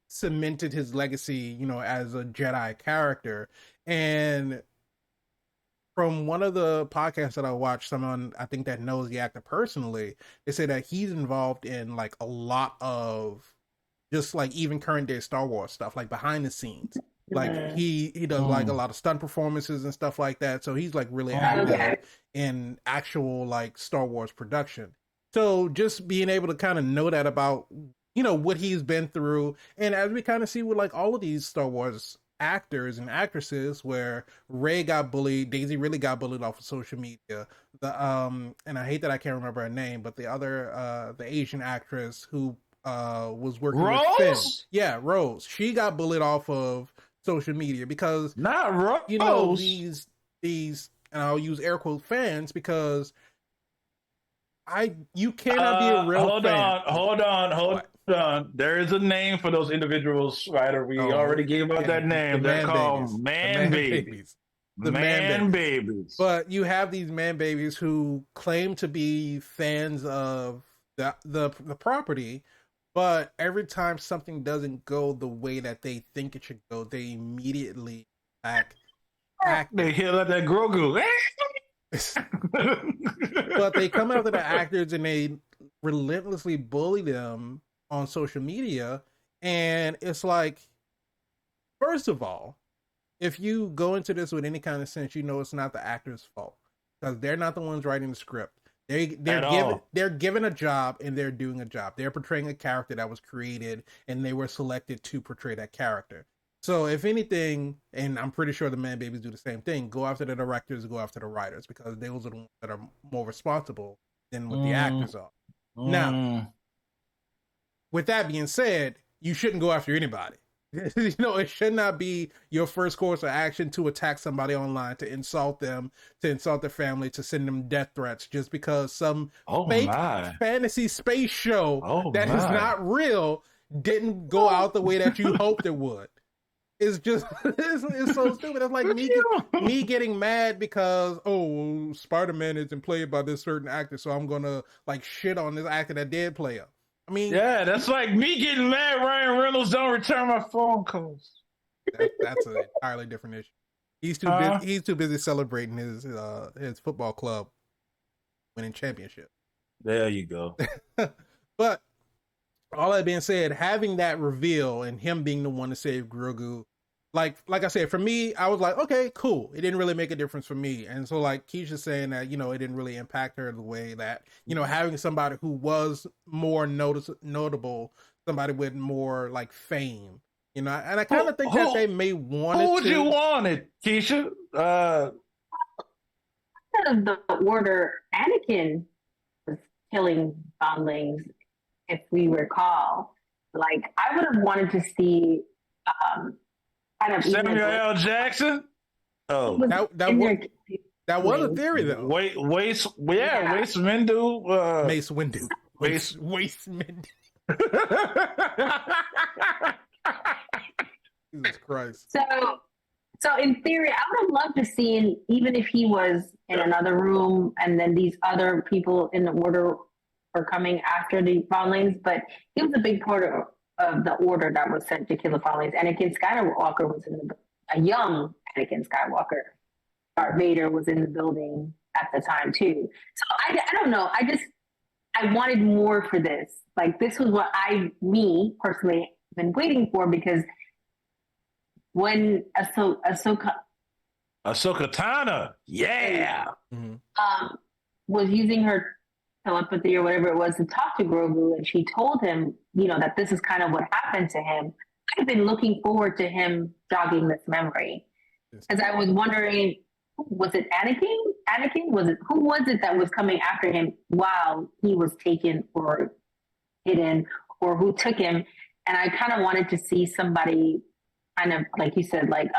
cemented his legacy, you know, as a Jedi character. And from one of the podcasts that I watched, someone I think that knows the actor personally, they say that he's involved in like a lot of just like even current day Star Wars stuff, like behind the scenes. Like he does like a lot of stunt performances and stuff like that. So he's like really active in actual like Star Wars production. So just being able to kind of know that about, you know, what he's been through. And as we kind of see with like all of these Star Wars actors and actresses, where Rey got bullied, Daisy really got bullied off of social media. And I hate that I can't remember her name, but the other the Asian actress who was working with Finn. Yeah, Rose. She got bullied off of social media because not Rose. You know, these and I'll use air quote fans, because you cannot be a real fan. Hold on. There is a name for those individuals, Ryder. We already gave out that name. They're called man babies. The man babies. But you have these man babies who claim to be fans of the property, but every time something doesn't go the way that they think it should go, they immediately act. They heal at that Grogu. But they come after the actors and they relentlessly bully them on social media. And it's like, first of all, if you go into this with any kind of sense, you know it's not the actor's fault, because they're not the ones writing the script. They're given a job and they're doing a job. They're portraying a character that was created and they were selected to portray that character. So if anything, and I'm pretty sure the Man Babies do the same thing, go after the directors, go after the writers, because those are the ones that are more responsible than what the actors are. Now, with that being said, you shouldn't go after anybody. It should not be your first course of action to attack somebody online, to insult them, to insult their family, to send them death threats just because some fake fantasy space show that is not real didn't go out the way that you hoped it would. It's just it's so stupid. It's like me getting mad because Spider-Man isn't played by this certain actor, so I'm gonna like shit on this actor that did play him. I mean, yeah, that's like me getting mad Ryan Reynolds don't return my phone calls. That's an entirely different issue. He's too busy. He's too busy celebrating his football club winning championship. There you go. But all that being said, having that reveal and him being the one to save Grogu, like I said, for me, I was like, okay, cool. It didn't really make a difference for me. And so like Keisha saying that, it didn't really impact her the way that, having somebody who was more notable, somebody with more like fame, and I kind of think that they may want it. Who would you want it, Keisha? The order, Anakin was killing foundlings, if we recall. Like, I would have wanted to see kind of Samuel L. Jackson. Oh, that was a theory though. Mace Windu. Mace Windu. Mace Windu. Jesus Christ. So in theory, I would have loved to see, even if he was in another room and then these other people in the order were coming after the foundlings, but he was a big part of the order that was sent to kill the foundlings. Anakin Skywalker was a young Anakin Skywalker. Darth Vader was in the building at the time too. So I don't know. I wanted more for this. Like, this was what me personally been waiting for, because when Ahsoka Tano, was using her telepathy or whatever it was to talk to Grogu, and she told him, that this is kind of what happened to him. I've been looking forward to him jogging this memory, because I was wondering, was it Anakin? Who was it that was coming after him while he was taken or hidden, or who took him? And I kind of wanted to see somebody, kind of like you said, like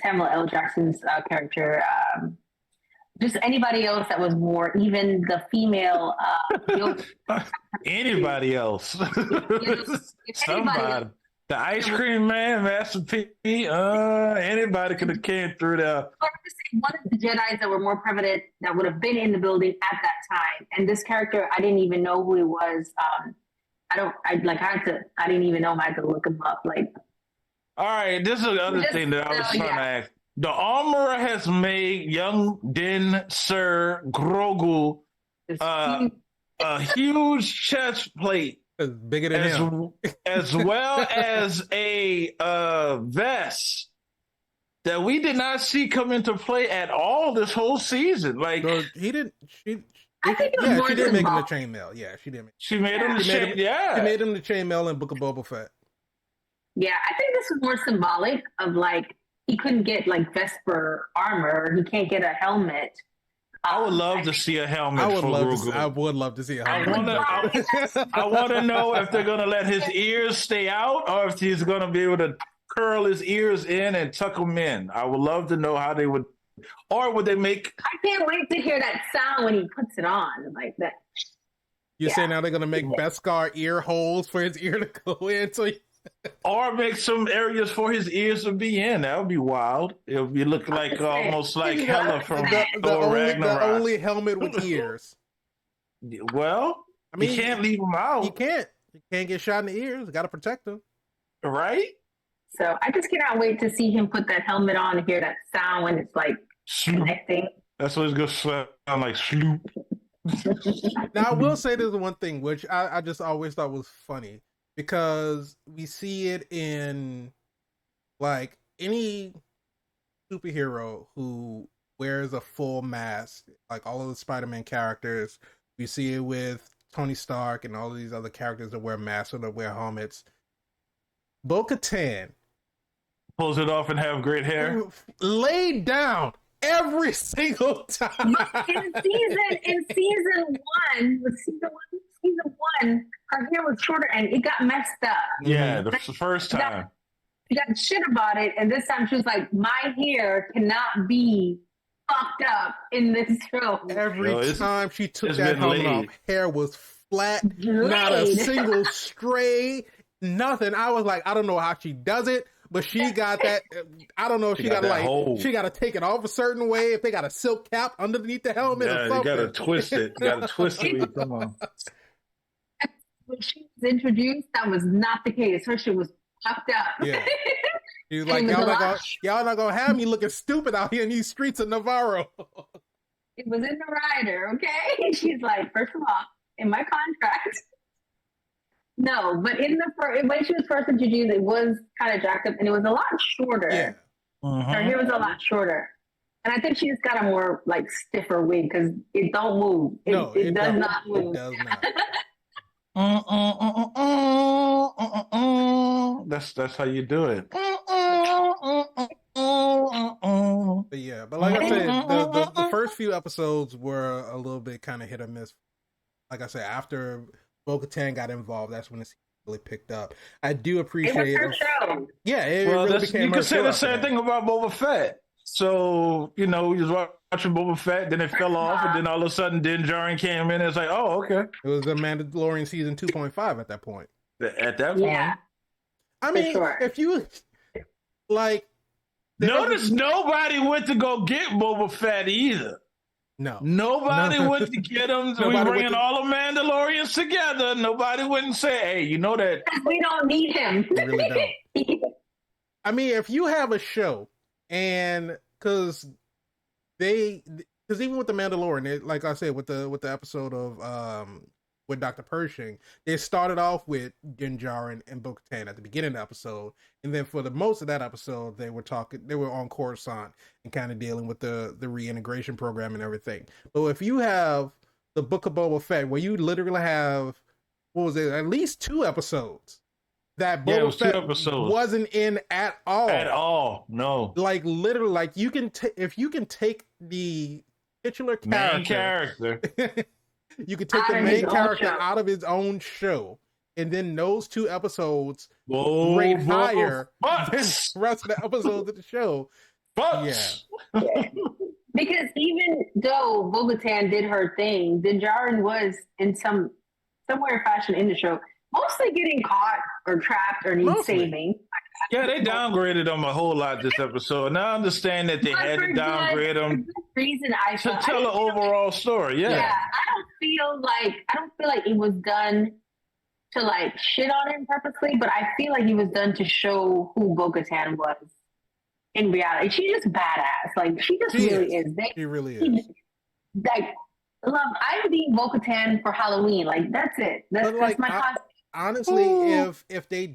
Samuel L. Jackson's character, just anybody else that was more, even the female. Anybody else? Somebody. The ice cream man, Master P. Anybody could have came through there. One of the Jedis that were more prevalent that would have been in the building at that time, and this character, I didn't even know who he was. I didn't even know. I had to look him up. Like, all right, this is the other thing that I was trying to ask. The armorer has made young Din Sir Grogu a huge chest plate. It's bigger than him. As well as a vest that we did not see come into play at all this whole season. Like, no, he didn't. She did make him the chainmail. Yeah, she did. She made him the chainmail. Yeah, she made him the chainmail in Book of Boba Fett. Yeah, I think this was more symbolic of, like, he couldn't get like Vesper armor. He can't get a helmet. I would love to see a helmet. I would love to see a helmet. I want to know if they're going to let his ears stay out, or if he's going to be able to curl his ears in and tuck them in. I would love to know how they would, or would they make? I can't wait to hear that sound when he puts it on, like that. You're saying now they're going to make Beskar ear holes for his ear to go in, so. Or make some areas for his ears to be in. That would be wild. It would be looking like almost like Hela from Thor Ragnarok. The only helmet with ears. Well, I mean, you can't leave them out. You can't get shot in the ears. Got to protect them. Right? So I just cannot wait to see him put that helmet on and hear that sound when it's like connecting. That's what it's going to sound like, sloop. Now, I will say there's one thing, which I just always thought was funny. Because we see it in, like, any superhero who wears a full mask, like all of the Spider-Man characters. We see it with Tony Stark and all of these other characters that wear masks or that wear helmets. Bo-Katan Pulls it off and have great hair. Laid down every single time. In season one, her hair was shorter and it got messed up. Yeah, the first time. She got shit about it, and this time she was like, "My hair cannot be fucked up in this show." Every time she took that helmet off, hair was flat, not a single stray, nothing. I was like, I don't know how she does it, but she got that. I don't know if she got to she got to take it off a certain way. If they got a silk cap underneath the helmet, or something. You got to twist it. You got to twist it. Come on. When she was introduced, that was not the case. Her shit was fucked up. Yeah. He was like, y'all not gonna have me looking stupid out here in these streets of Navarro. It was in the rider, okay? She's like, first of all, in my contract. No, but when she was first introduced, it was kind of jacked up and it was a lot shorter. Yeah. Her hair was a lot shorter. And I think she just got a more like stiffer wig because it don't move. It does not move. It does not. That's how you do it. But yeah, but like I said, the first few episodes were a little bit kind of hit or miss. Like I said, after Bo-Katan got involved, that's when it really picked up. I do appreciate it. Was her show. Yeah, it really became. You could say the same thing about Boba Fett. So, you know, he was watching Boba Fett, then it fell off, and then all of a sudden Din Djarin came in, and it's like, oh, okay. It was the Mandalorian season 2.5 at that point. At that point. Yeah. I mean, if you, like... Notice nobody went to go get Boba Fett either. No. Nobody went to get him. We're bringing all the Mandalorians together. Nobody went and say, hey, you know that... We don't need him. We really don't. I mean, if you have a show, and because even with the Mandalorian, like I said, with the episode of with Dr. Pershing, they started off with Din Djarin and Bo-Katan at the beginning of the episode, and then for the most of that episode, they were on Coruscant and kind of dealing with the reintegration program and everything. But if you have the Book of Boba Fett, where you literally have, what was it, at least 2 episodes that Boba Fett wasn't in at all. At all, no. Like literally, like you can if you can take the titular main character. You could take the main character out of his own show, and then those 2 episodes rate higher than the rest of the episodes of the show. Yeah. Because even though Bo-Katan did her thing, Din Djarin was in some way or fashion in the show, mostly getting caught or trapped or need saving. Yeah, they downgraded him a whole lot this episode. Now I understand that they had to downgrade him to tell an overall story. Yeah, I don't feel like it was done to like shit on him purposely, but I feel like he was done to show who Bo-Katan was in reality. She's just badass. Like she really is. She really is. Like, I'm being Bo-Katan for Halloween. Like that's it. That's my costume. Honestly, if they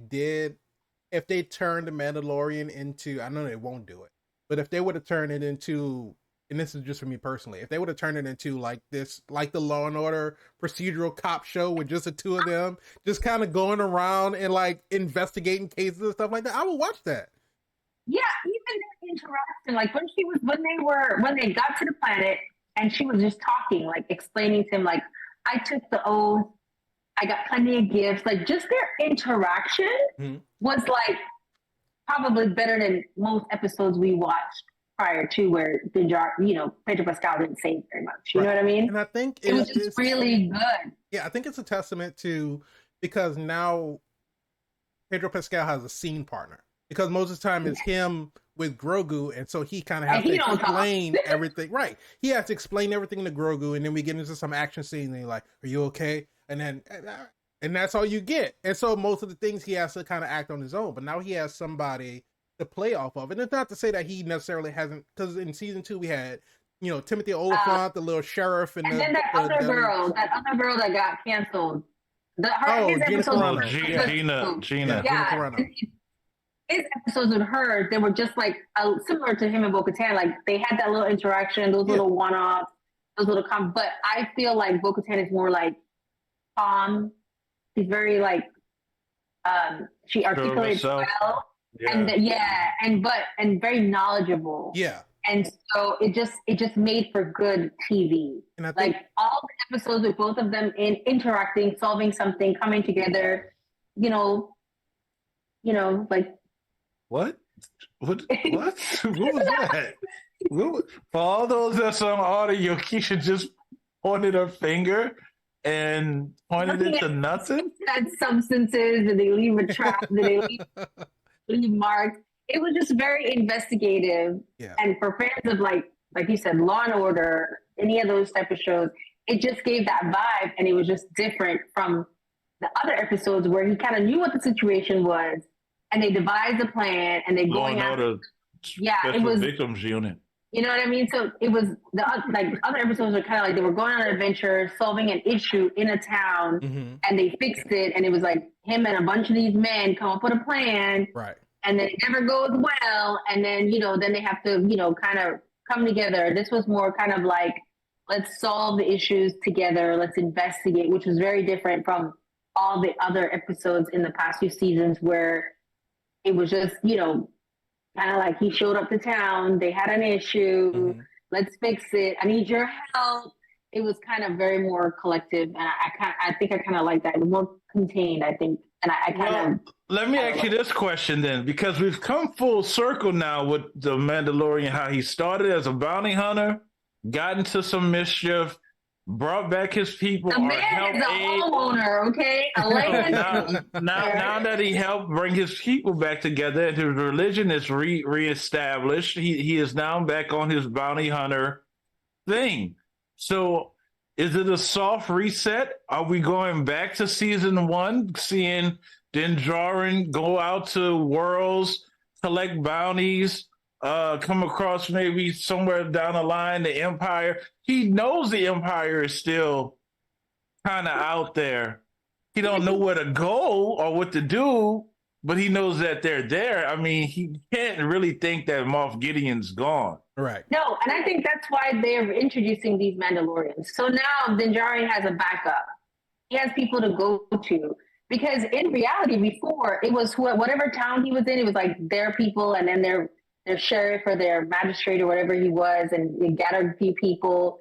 turn the Mandalorian into, I know they won't do it, but if they would have turned it into, and this is just for me personally, if they would have turned it into like the Law and Order procedural cop show with just the 2 of them, just kind of going around and like investigating cases and stuff like that, I would watch that. Yeah, even their interaction, like when they got to the planet and she was just talking, like explaining to him, like, I took the oath, I got plenty of gifts. Like just their interaction was like probably better than most episodes we watched prior to, where Pedro Pascal didn't say very much. You know what I mean? And I think it was just really good. Yeah, I think it's a testament to, because now Pedro Pascal has a scene partner. Because most of the time it's him with Grogu, and so he kind of has to explain everything. Right. He has to explain everything to Grogu, and then we get into some action scenes, and he's like, are you okay? And that's all you get. And so most of the things he has to kind of act on his own. But now he has somebody to play off of. And it's not to say that he necessarily hasn't, because in season 2 we had, Timothy Oliphant, the little sheriff, and then that other girl that got canceled. Gina. Yeah. His episodes with her, they were just like similar to him and Bo-Katan. Like they had that little interaction, those little one-offs, those little comments. But I feel like Bo-Katan is more like calm. She's very like she articulates well. and very knowledgeable. Yeah. And so it just made for good TV. And I think, like all the episodes with both of them interacting, solving something, coming together, like what? What was that? For all those that's on audio, Keisha just pointed her finger and pointed it to nothing. That substances, and they leave a trap, and they leave marks. It was just very investigative. Yeah. And for fans of like you said, Law and Order, any of those type of shows, it just gave that vibe, and it was just different from the other episodes where he kind of knew what the situation was, and they devised a plan, and they going out. It was victims unit. You know what I mean? So it was the other episodes were kind of like they were going on an adventure, solving an issue in a town, and they fixed it, and it was like him and a bunch of these men come up with a plan, right? And then it never goes well, and then then they have to kind of come together. This was more kind of like, let's solve the issues together, let's investigate, which was very different from all the other episodes in the past few seasons where it was just kind of like he showed up to town, they had an issue, let's fix it, I need your help. It was kind of very more collective, and I think I kind of like that. It was more contained, I think, and I kind of. Let me ask you this question then, because we've come full circle now with the Mandalorian, how he started as a bounty hunter, got into some mischief, brought back his people. The man is a homeowner, okay? Now that he helped bring his people back together and his religion is reestablished, he is now back on his bounty hunter thing. So is it a soft reset? Are we going back to season 1, seeing Din Djarin go out to worlds, collect bounties, come across maybe somewhere down the line the Empire? He knows the Empire is still kind of out there. He don't know where to go or what to do, but he knows that they're there. I mean, he can't really think that Moff Gideon's gone. Right. No, and I think that's why they're introducing these Mandalorians. So now Din Djarin has a backup. He has people to go to. Because in reality, before, it was whatever town he was in, it was like their people and then their sheriff or their magistrate or whatever he was, and he gathered a few people.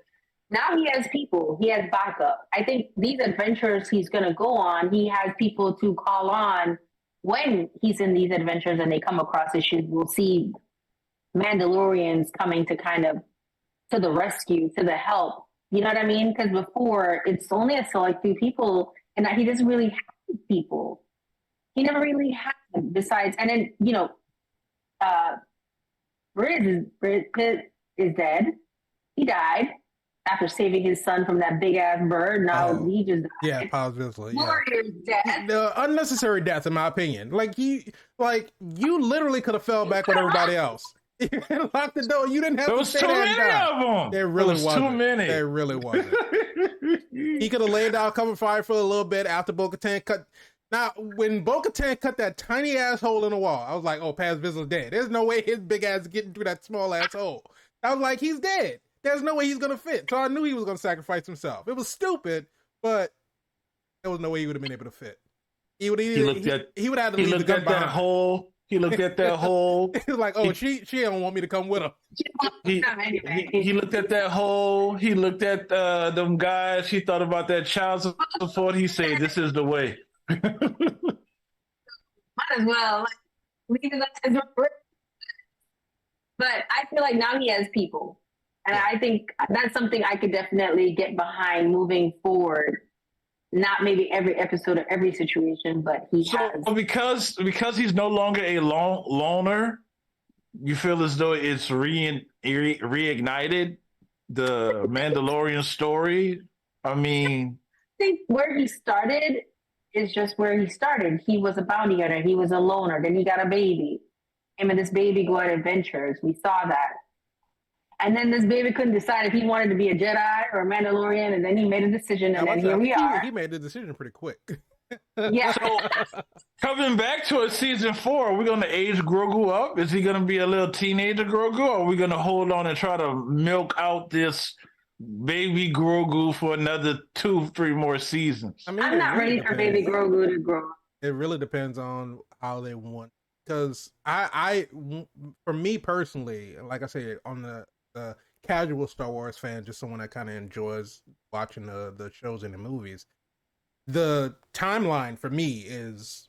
Now he has people. He has backup. I think these adventures he's going to go on, he has people to call on when he's in these adventures and they come across issues. We'll see Mandalorians coming to kind of to the rescue, to the help. You know what I mean? Because before, it's only a select few people, and he doesn't really have people. He never really had them besides, and then Riz is dead. He died after saving his son from that big ass bird. Now he just died. Yeah, positively. Warrior's dead. The unnecessary death, in my opinion. You literally could have fell back with everybody else. You locked the door. You didn't have to stay there. There was too many of them. There really wasn't. Too many. There really wasn't. He could have laid down, cover fire for a little bit after Bo-Katan cut. Now, when Bo-Katan cut that tiny ass hole in the wall, I was like, "Oh, Paz Vizsla's dead. There's no way his big ass is getting through that small ass hole." I was like, "He's dead. There's no way he's gonna fit." So I knew he was gonna sacrifice himself. It was stupid, but there was no way he would have been able to fit. He would have had to leave the gun behind. That hole. He looked at that hole. He was like, "Oh, she don't want me to come with her." He looked at that hole. He looked at them guys. He thought about that child support. He said, "This is the way." Might as well leave it as a brick. But I feel like now he has people, and I think that's something I could definitely get behind moving forward. Not maybe every episode or every situation, but he has. Because he's no longer a loner, you feel as though it's reignited the Mandalorian story. I mean, I think where he started is just where he started. He was a bounty hunter. He was a loner. Then he got a baby. Him and this baby go on adventures. We saw that. And then this baby couldn't decide if he wanted to be a Jedi or a Mandalorian, and then he made a decision, and then here we are. He made the decision pretty quick. Yeah. So, coming back to it, season 4, are we going to age Grogu up? Is he going to be a little teenager Grogu, or are we going to hold on and try to milk out this baby Grogu for another 2-3 more seasons? I mean, I'm not ready for baby Grogu to grow. It really depends on how they want because for me personally, like I said, on the casual Star Wars fan, just someone that kind of enjoys watching the shows and the movies, the timeline for me is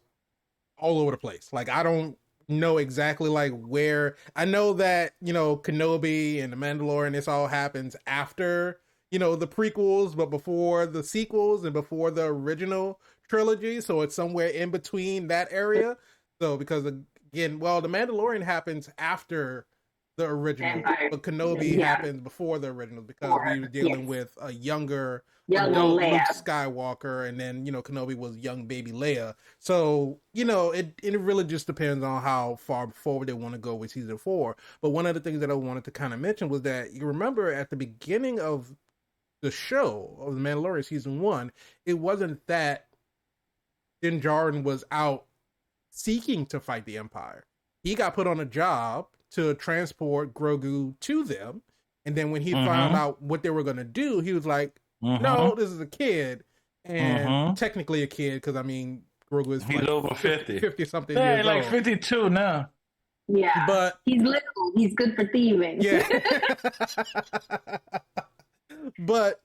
all over the place. Like, I don't know exactly like where. I know that, you know, Kenobi and the Mandalorian, this all happens after, you know, the prequels, but before the sequels and before the original trilogy. So it's somewhere in between that area. So because again, well, the Mandalorian happens after the original, but Kenobi happens before the original because we were dealing with a younger adult Luke Skywalker, and then, you know, Kenobi was young baby Leia. So, you know, it really just depends on how far forward they want to go with season 4. But one of the things that I wanted to kind of mention was that you remember at the beginning of the show of The Mandalorian season 1, it wasn't that Din Djarin was out seeking to fight the Empire. He got put on a job to transport Grogu to them, and then when he found out what they were going to do, he was like, no, this is a kid, and technically a kid, because I mean, Grogu is he's like over 50 something years old. Like 52 now. Yeah, but he's little, he's good for thieving. Yeah. But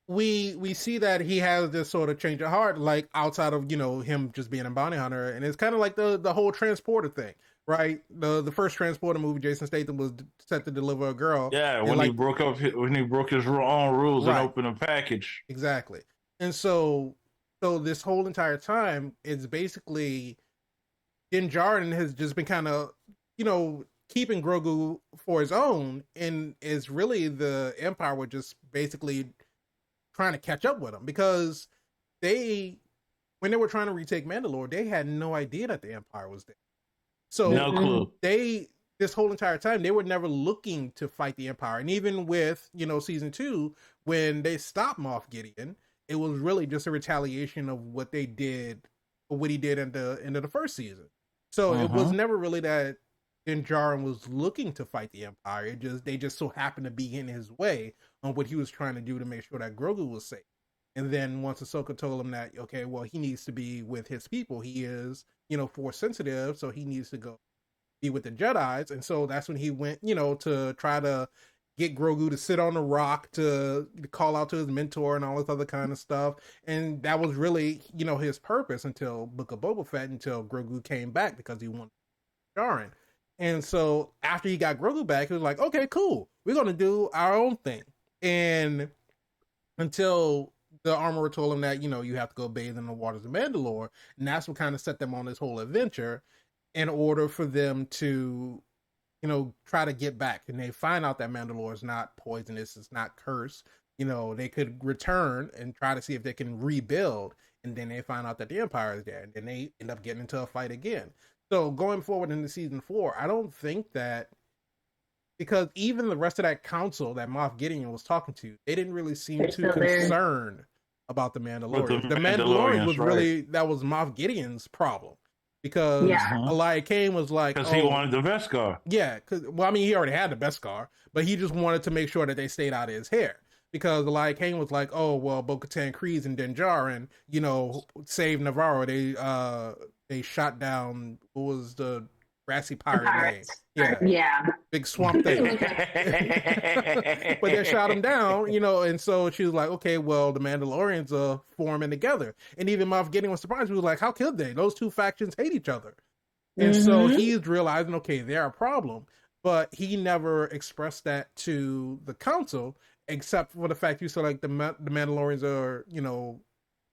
we see that he has this sort of change of heart, like outside of, you know, him just being a bounty hunter, and it's kind of like the whole transporter thing, right? The first Transporter movie, Jason Statham was set to deliver a girl. Yeah, when he broke his own rules and opened a package. Exactly. And so this whole entire time, it's basically Din Djarin has just been kind of, you know, keeping Grogu for his own, and is really the Empire were just basically trying to catch up with him, because when they were trying to retake Mandalore, they had no idea that the Empire was there. So no clue. This whole entire time, they were never looking to fight the Empire. And even with, you know, season 2, when they stopped Moff Gideon, it was really just a retaliation of what they did, or what he did in the end of the first season. So it was never really that Din Djarin was looking to fight the Empire. They just so happened to be in his way on what he was trying to do to make sure that Grogu was safe. And then once Ahsoka told him that, okay, well, he needs to be with his people. He is, you know, Force sensitive, so he needs to go be with the Jedis. And so that's when he went, you know, to try to get Grogu to sit on the rock, to call out to his mentor and all this other kind of stuff. And that was really, you know, his purpose until Book of Boba Fett, until Grogu came back, because he wanted Djarin. And so after he got Grogu back, he was like, okay, cool, we're going to do our own thing. And until the armorer told him that, you know, you have to go bathe in the waters of Mandalore. And that's what kind of set them on this whole adventure in order for them to, you know, try to get back. And they find out that Mandalore is not poisonous, it's not cursed. You know, they could return and try to see if they can rebuild. And then they find out that the Empire is there. And then they end up getting into a fight again. So going forward into season 4, I don't think that, because even the rest of that council that Moff Gideon was talking to, they didn't really seem too concerned about the Mandalorians. The Mandalorians was really, that was Moff Gideon's problem, because Elia Kane was like, because he wanted the Beskar. Yeah, well, I mean, he already had the Beskar, but he just wanted to make sure that they stayed out of his hair. Because Elia Kane was like, oh, well, Bo-Katan Kryze and Din Djarin, you know, saved Navarro. They shot down, what was the grassy pirate name? Yeah. Big swamp thing. But they shot him down, you know, and so she was like, okay, well, the Mandalorians are forming together. And even Moff Gideon was surprised. He was like, how could they? Those two factions hate each other. And so he's realizing, okay, they're a problem. But he never expressed that to the council, except for the fact you said, like, the Mandalorians are, you know,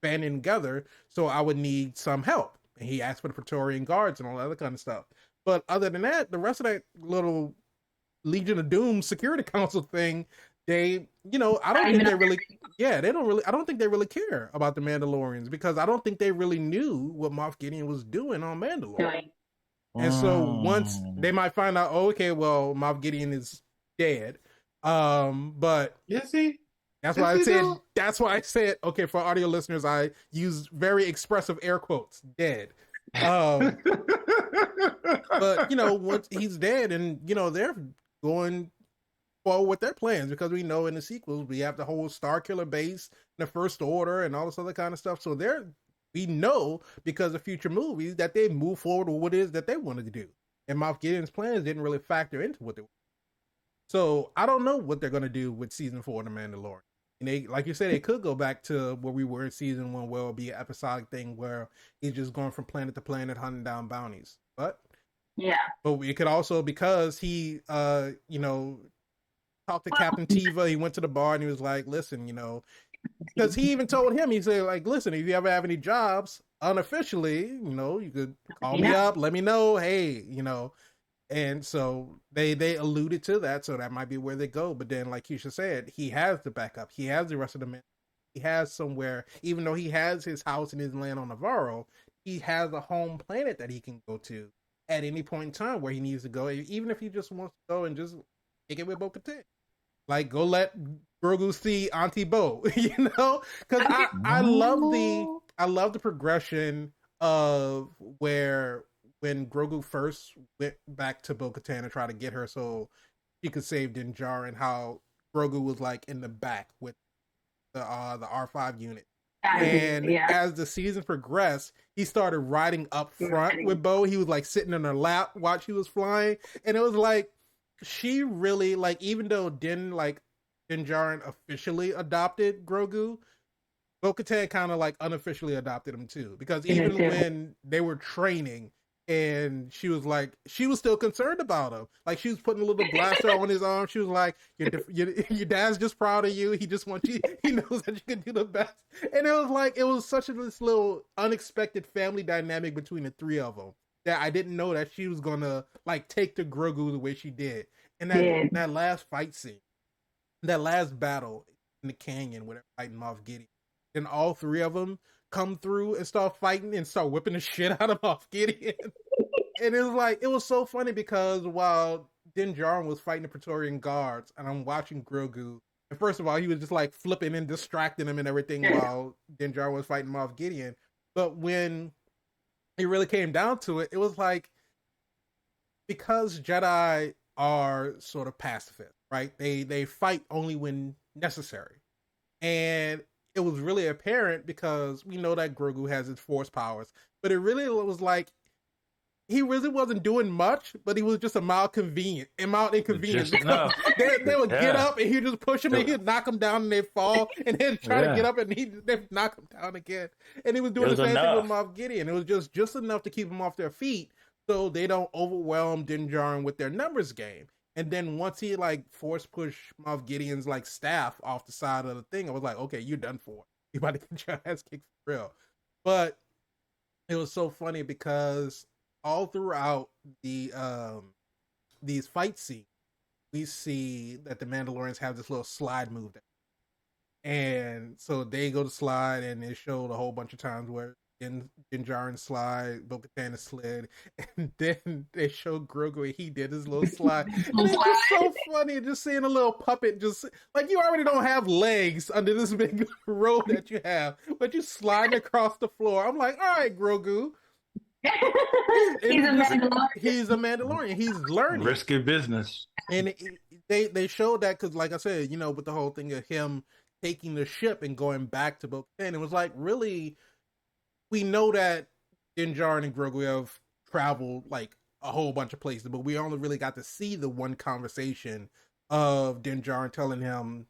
banding together, so I would need some help. And he asked for the Praetorian Guards and all that other kind of stuff. But other than that, the rest of that little Legion of Doom Security Council thing, they, you know, I don't think they really, I don't think they really care about the Mandalorians, because I don't think they really knew what Moff Gideon was doing on Mandalore. And so once they might find out, oh, okay, well, Moff Gideon is dead. But is he? That's why I said, okay, for audio listeners, I use very expressive air quotes, dead. But, you know, once he's dead, and, you know, they're going forward with their plans, because we know in the sequels, we have the whole Starkiller base, the First Order, and all this other kind of stuff. So they're We know because of future movies that they move forward with what it is that they wanted to do. And Moff Gideon's plans didn't really factor into what they were. So I don't know what they're going to do with season 4 of The Mandalorian. And they, like you said, they could go back to where we were in season 1, where it'll be an episodic thing where he's just going from planet to planet hunting down bounties. But it could also, because he, talked to Captain Teva, he went to the bar and he was like, listen, because he even told him, he said, like, listen, if you ever have any jobs unofficially, you could call me up, let me know, hey, And so they alluded to that, so that might be where they go. But then, like Keisha said, he has the backup. He has the rest of the men. He has somewhere, even though he has his house and his land on Navarro, he has a home planet that he can go to at any point in time where he needs to go, even if he just wants to go and just kick it with Bo-Katan. Like, go let Grogu see Auntie Bo, Because I love the progression of where when Grogu first went back to Bo-Katan and tried to get her so she could save Din Djarin, how Grogu was like in the back with the R5 unit. And as the season progressed, he started riding up front with Bo. He was like sitting in her lap while she was flying. And it was like, she really, like, even though Din Djarin officially adopted Grogu, Bo-Katan kind of like unofficially adopted him too. Because even when they were training, and she was still concerned about him. Like, she was putting a little blaster on his arm. She was like, your dad's just proud of you. He just wants you. He knows that you can do the best. And it was such this little unexpected family dynamic between the three of them that I didn't know that she was going to like take to Grogu the way she did. And that last fight scene, that last battle in the canyon where they're fighting Moff Gideon, and all three of them come through and start fighting and start whipping the shit out of Moff Gideon. And it was so funny because while Din Djarin was fighting the Praetorian guards and I'm watching Grogu, and first of all, he was just like flipping and distracting him and everything while Din Djarin was fighting Moff Gideon. But when it really came down to it, it was like, because Jedi are sort of pacifist, right? They fight only when necessary. And it was really apparent because we know that Grogu has his force powers, but it really was like he really wasn't doing much, but he was just a mild inconvenience. They would get up and he'd just push him and he'd knock them down and they'd fall, and then try to get up and they'd knock him down again. And he was doing the same thing with Moff Gideon. It was just enough to keep them off their feet so they don't overwhelm Din Djarin with their numbers game. And then once he like force push Moff Gideon's like staff off the side of the thing, I was like, okay, you're done for. You about to get your ass kicked for real. But it was so funny because all throughout the these fight scenes, we see that the Mandalorians have this little slide move. And so they go to slide, and they showed a whole bunch of times where Din Djarin slide, Bo-Katan slid, and then they showed Grogu and he did his little slide. And it's just so funny just seeing a little puppet just like, you already don't have legs under this big robe that you have, but you slide across the floor. I'm like, all right, Grogu. He's a Mandalorian. He's learning. Risky business. And they showed that because, like I said, with the whole thing of him taking the ship and going back to Bo-Katan, it was like, really, we know that Din Djarin and Grogu have traveled like a whole bunch of places, but we only really got to see the one conversation of Din Djarin telling him,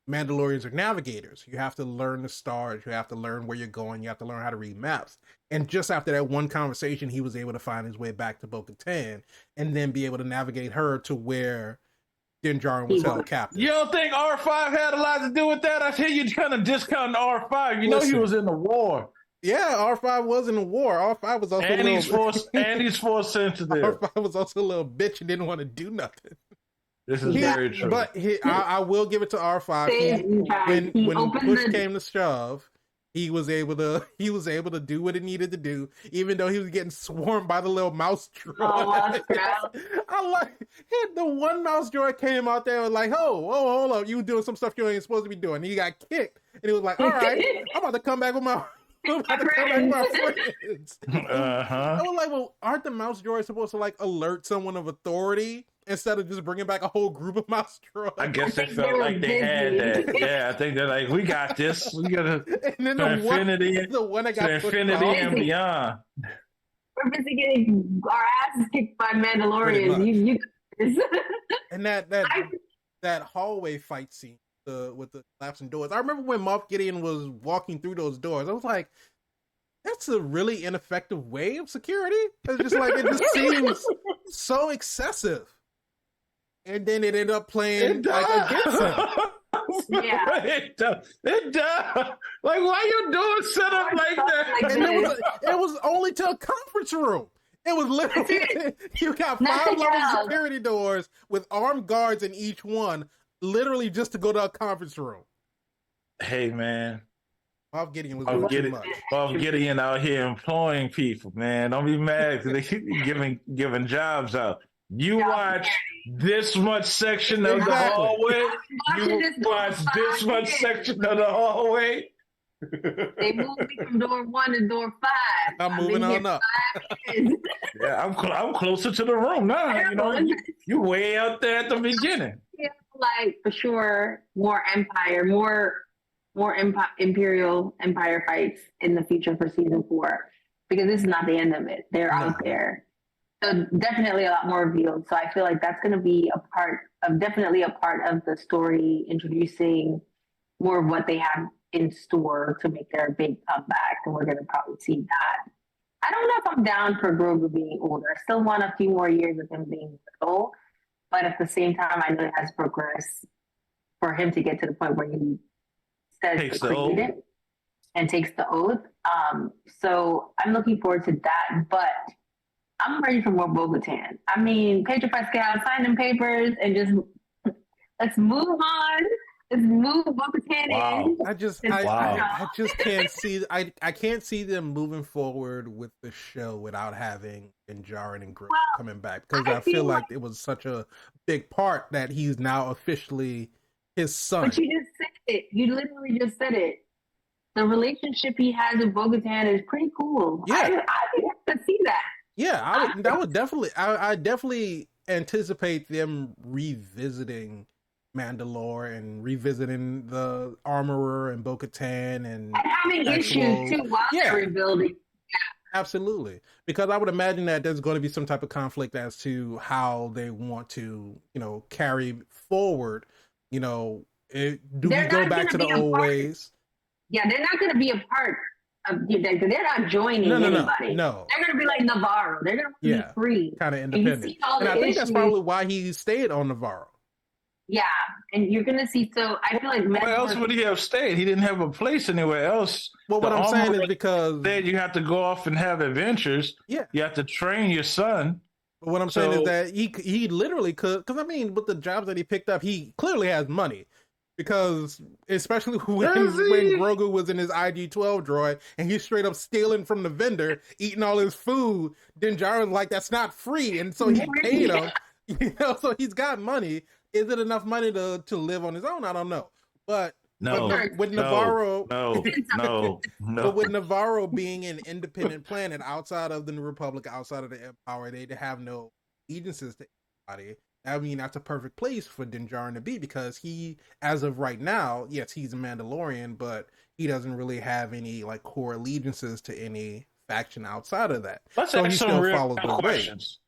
Mandalorians are navigators. You have to learn the stars. You have to learn where you're going. You have to learn how to read maps. And just after that one conversation, he was able to find his way back to Bo-Katan and then be able to navigate her to where Din Djarin was held captive. You don't think R5 had a lot to do with that? I hear you kind of discounting R5. Listen, he was in the war. Yeah, R5 was in the war. R5 was also he's force sensitive. R5 was also a little bitch and didn't want to do nothing. This is very true. But I will give it to R5. When push came to shove, he was able to do what he needed to do, even though he was getting swarmed by the little mouse droid. I like the one mouse droid came out there and was like, oh, hold up, you doing some stuff you ain't supposed to be doing. And he got kicked, and he was like, all right, I'm about to come back with my. Friends. I was like, well, aren't the mouse droids supposed to like alert someone of authority instead of just bringing back a whole group of mouse droids. I guess they felt like they had that. Yeah, I think they're like, we got this. We got to infinity, the one that got infinity and beyond. We're busy getting our asses kicked by Mandalorians. And that hallway fight scene with the collapsing doors. I remember when Moff Gideon was walking through those doors. I was like, that's a really ineffective way of security. It's just like, it just seems so excessive. And then it ended up playing like against him. Yeah. It does. Like, why you doing set up like that? And it was only to a conference room. It was literally, you got 5 level security doors with armed guards in each one, literally just to go to a conference room. Hey, man. Moff Gideon was doing too much. Moff Gideon out here employing people, man. Don't be mad because they keep giving jobs out. You watch this much section of the hallway. You watch this much section of the hallway. They moved me from door 1 to door 5. I'm moving on up. Yeah, I'm closer to the room now. You know, you way out there at the beginning. Yeah, like for sure, more empire, more imperial empire fights in the future for season 4, because this is not the end of it. They're out there. So definitely a lot more revealed. So I feel like that's going to be definitely a part of the story, introducing more of what they have in store to make their big comeback. And we're going to probably see that. I don't know if I'm down for Grogu being older. I still want a few more years of him being little. But at the same time, I know it has progressed for him to get to the point where he says takes the oath and takes the oath. So I'm looking forward to that. But I'm ready for more Bo-Katan. I mean, Pedro Pascal, sign them papers and just let's move on. Let's move Bo-Katan in. I just can't see. I can't see them moving forward with the show without having Din and Grogu coming back, because I feel like it was such a big part that he's now officially his son. But you just said it. You literally just said it. The relationship he has with Bo-Katan is pretty cool. Yeah, I have to see that. Yeah, I would definitely. I definitely anticipate them revisiting Mandalore and revisiting the Armorer and Bo-Katan and having issues too while they're rebuilding. Yeah. Absolutely, because I would imagine that there's going to be some type of conflict as to how they want to, carry forward. Do we go back to the old ways? Yeah, they're not going to be a part. They're not joining anybody. No, they're going to be like Navarro. They're going to be free, kind of independent. And I think that's probably why he stayed on Navarro. Yeah, and you're going to see. So I feel like where else would he have stayed? He didn't have a place anywhere else. Well, what I'm saying is because then you have to go off and have adventures. Yeah, you have to train your son. But what I'm saying is that he literally could, because I mean, with the jobs that he picked up, he clearly has money. Because especially when Grogu was in his IG-12 droid and he's straight up stealing from the vendor, eating all his food, Din Djarin's like, that's not free, and so he paid him. So he's got money. Is it enough money to live on his own? I don't know. But with Navarro, but with Navarro being an independent planet outside of the New Republic, outside of the Empire, they have no allegiances to anybody. I mean, that's a perfect place for Din Djarin to be, because he, as of right now, yes, he's a Mandalorian, but he doesn't really have any core allegiances to any faction outside of that. Let's ask some real questions.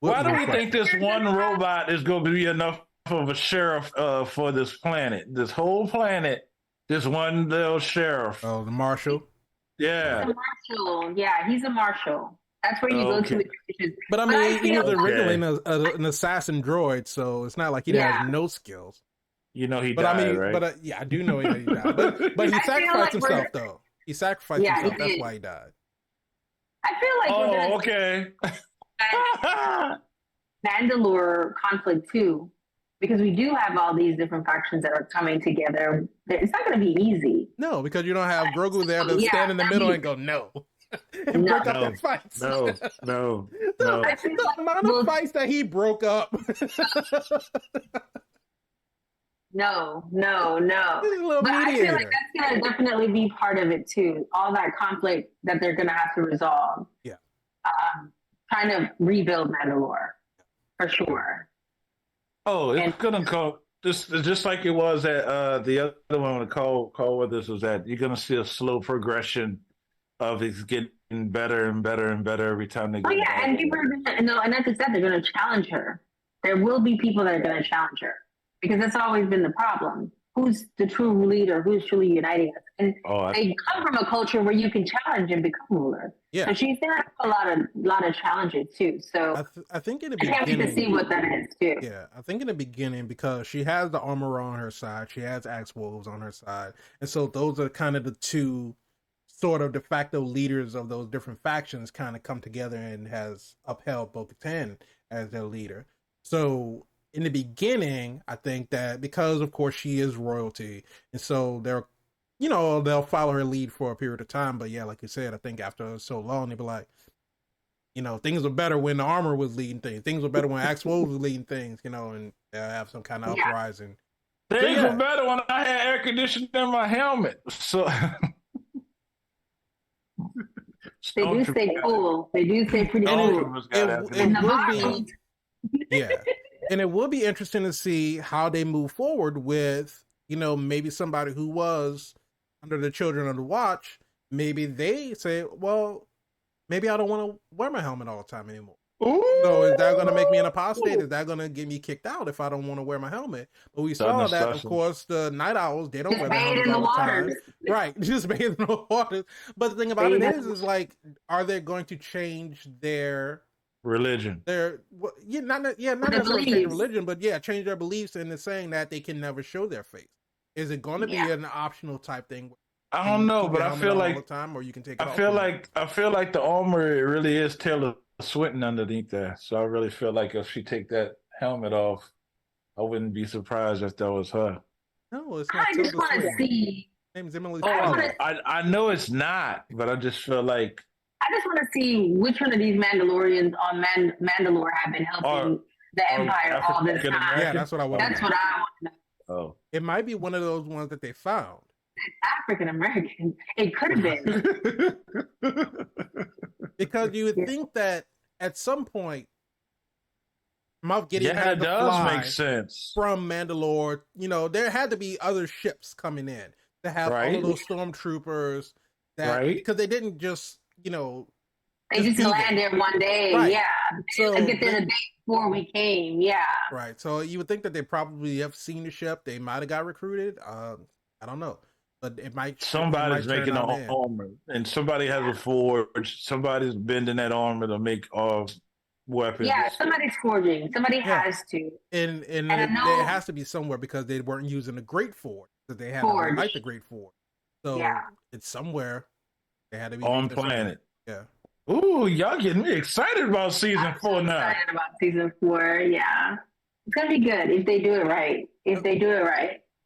Why do we think this one robot is going to be enough of a sheriff for this planet? This whole planet, this one little sheriff. Oh, the marshal? Yeah. The marshal. Yeah, he's a marshal. That's where you go to. But I mean, he was originally an assassin droid, so it's not like he has no skills. He died, right? But I do know he died. But he sacrificed himself, though. He sacrificed himself. That's why he died. I feel like Mandalore conflict too, because we do have all these different factions that are coming together. It's not going to be easy. No, because you don't have Grogu there to stand in the middle and go no. And break up their fights. No. The amount of fights that he broke up. No. But I feel like that's going to definitely be part of it too. All that conflict that they're going to have to resolve. Yeah. Trying to rebuild Mandalore, for sure. Oh, And it's gonna go just like it was at the other one when the call with this was at. You're gonna see a slow progression of it's getting better and better and better every time they oh go yeah, back. and people are gonna no, and that's said, they're gonna challenge her. There will be people that are gonna challenge her because that's always been the problem. Who's the true leader? Who's truly uniting us? And Oh, they come from a culture where you can challenge and become ruler. Yeah. So she's gonna have a lot of challenges too. So I think in the I can't wait to beginning, see what that is too. yeah, I think in the beginning because she has the armor on her side, she has axe wolves on her side, and so those are kind of the two sort of de facto leaders of those different factions kind of come together and has upheld Bo-Katan as their leader. So in the beginning, I think that because of course she is royalty, and so they'll follow her lead for a period of time. But yeah, like you said, I think after so long, they'll be like, things were better when the armor was leading things. Things were better when Axe Wolves was leading things, and they'll have some kind of uprising. things were better when I had air conditioning in my helmet. So they do stay cool. They do stay pretty cool. And it will be interesting to see how they move forward with, maybe somebody who was under the Children of the Watch. Maybe they say, well, maybe I don't want to wear my helmet all the time anymore. Ooh. So is that going to make me an apostate? Is that going to get me kicked out if I don't want to wear my helmet? But we saw that, of course, the Night Owls, they don't wear their helmets all the time. Right, just bathe in the water. But the thing about it is like, are they going to change their religion? Not necessarily change religion, but change their beliefs and saying that they can never show their face. Is it going to be an optional type thing? I don't know, but I feel like all the time, or you can take. I feel like the armor really is Taylor Swinton underneath there. So I really feel like if she take that helmet off, I wouldn't be surprised if that was her. No, it's not. I just want to see. Name's Emily. I know it's not, but I just feel like I just want to see which one of these Mandalorians on Mandalore have been helping the Empire all this time. Yeah, that's what I want. That's what I want to know. Oh, it might be one of those ones that they found. African American. It could have been. Because you would think that at some point, Moff Gideon had to fly make sense from Mandalore. There had to be other ships coming in to have all of those stormtroopers. Because they didn't just, they just landed there one day. Right. Yeah. So get there the day before we came. Yeah. Right. So you would think that they probably have seen the ship. They might have got recruited. I don't know. But somebody's making an armor, and somebody has a forge. Somebody's bending that armor to make weapons. Yeah, somebody's forging. Somebody has to. And it has to be somewhere because they weren't using the Great Forge because they had to light the Great Forge. So it's somewhere. They had to be on planet. Yeah. Ooh, y'all getting me excited about season 4 now. Excited about season 4. Yeah, it's gonna be good if they do it right.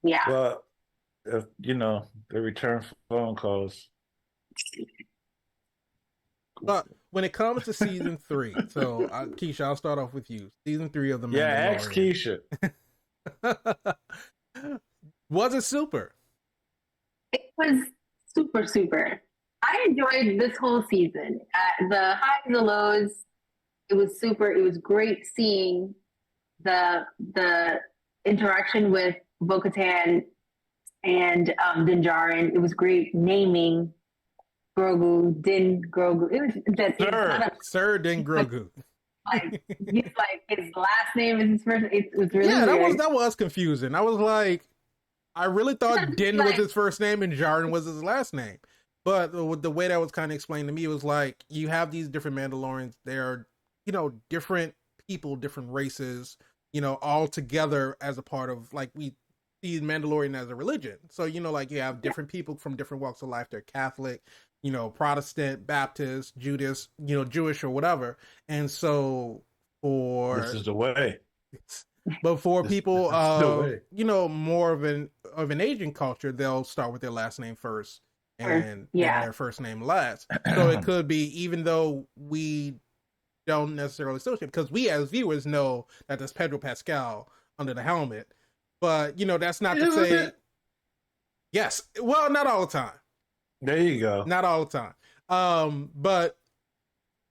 Yeah. Well, they return phone calls. But when it comes to season 3, so Keisha, I'll start off with you. Season 3 of the Mandalorian. Yeah, ask Keisha. Was it super? It was super, super. I enjoyed this whole season. The highs and the lows. It was super. It was great seeing the interaction with Bo-Katan and Din Djarin. It was great naming Grogu, Din Grogu. It was Sir Din Grogu. He's like his last name is his first. It was really weird. that was confusing. I was like, I really thought Din was his first name and Djarin was his last name. But the way that was kind of explained to me, it was like you have these different Mandalorians. They're different people, different races, all together as a part of we see Mandalorian as a religion. So, like you have different people from different walks of life. They're Catholic, Protestant, Baptist, Judas, Jewish or whatever. And so this is the way. But for people, more of an Asian culture, they'll start with their last name first and their first name last. So it could be, even though we don't necessarily associate, because we as viewers know that there's Pedro Pascal under the helmet. But, that's not to say... Yes. Well, not all the time. There you go. Not all the time. But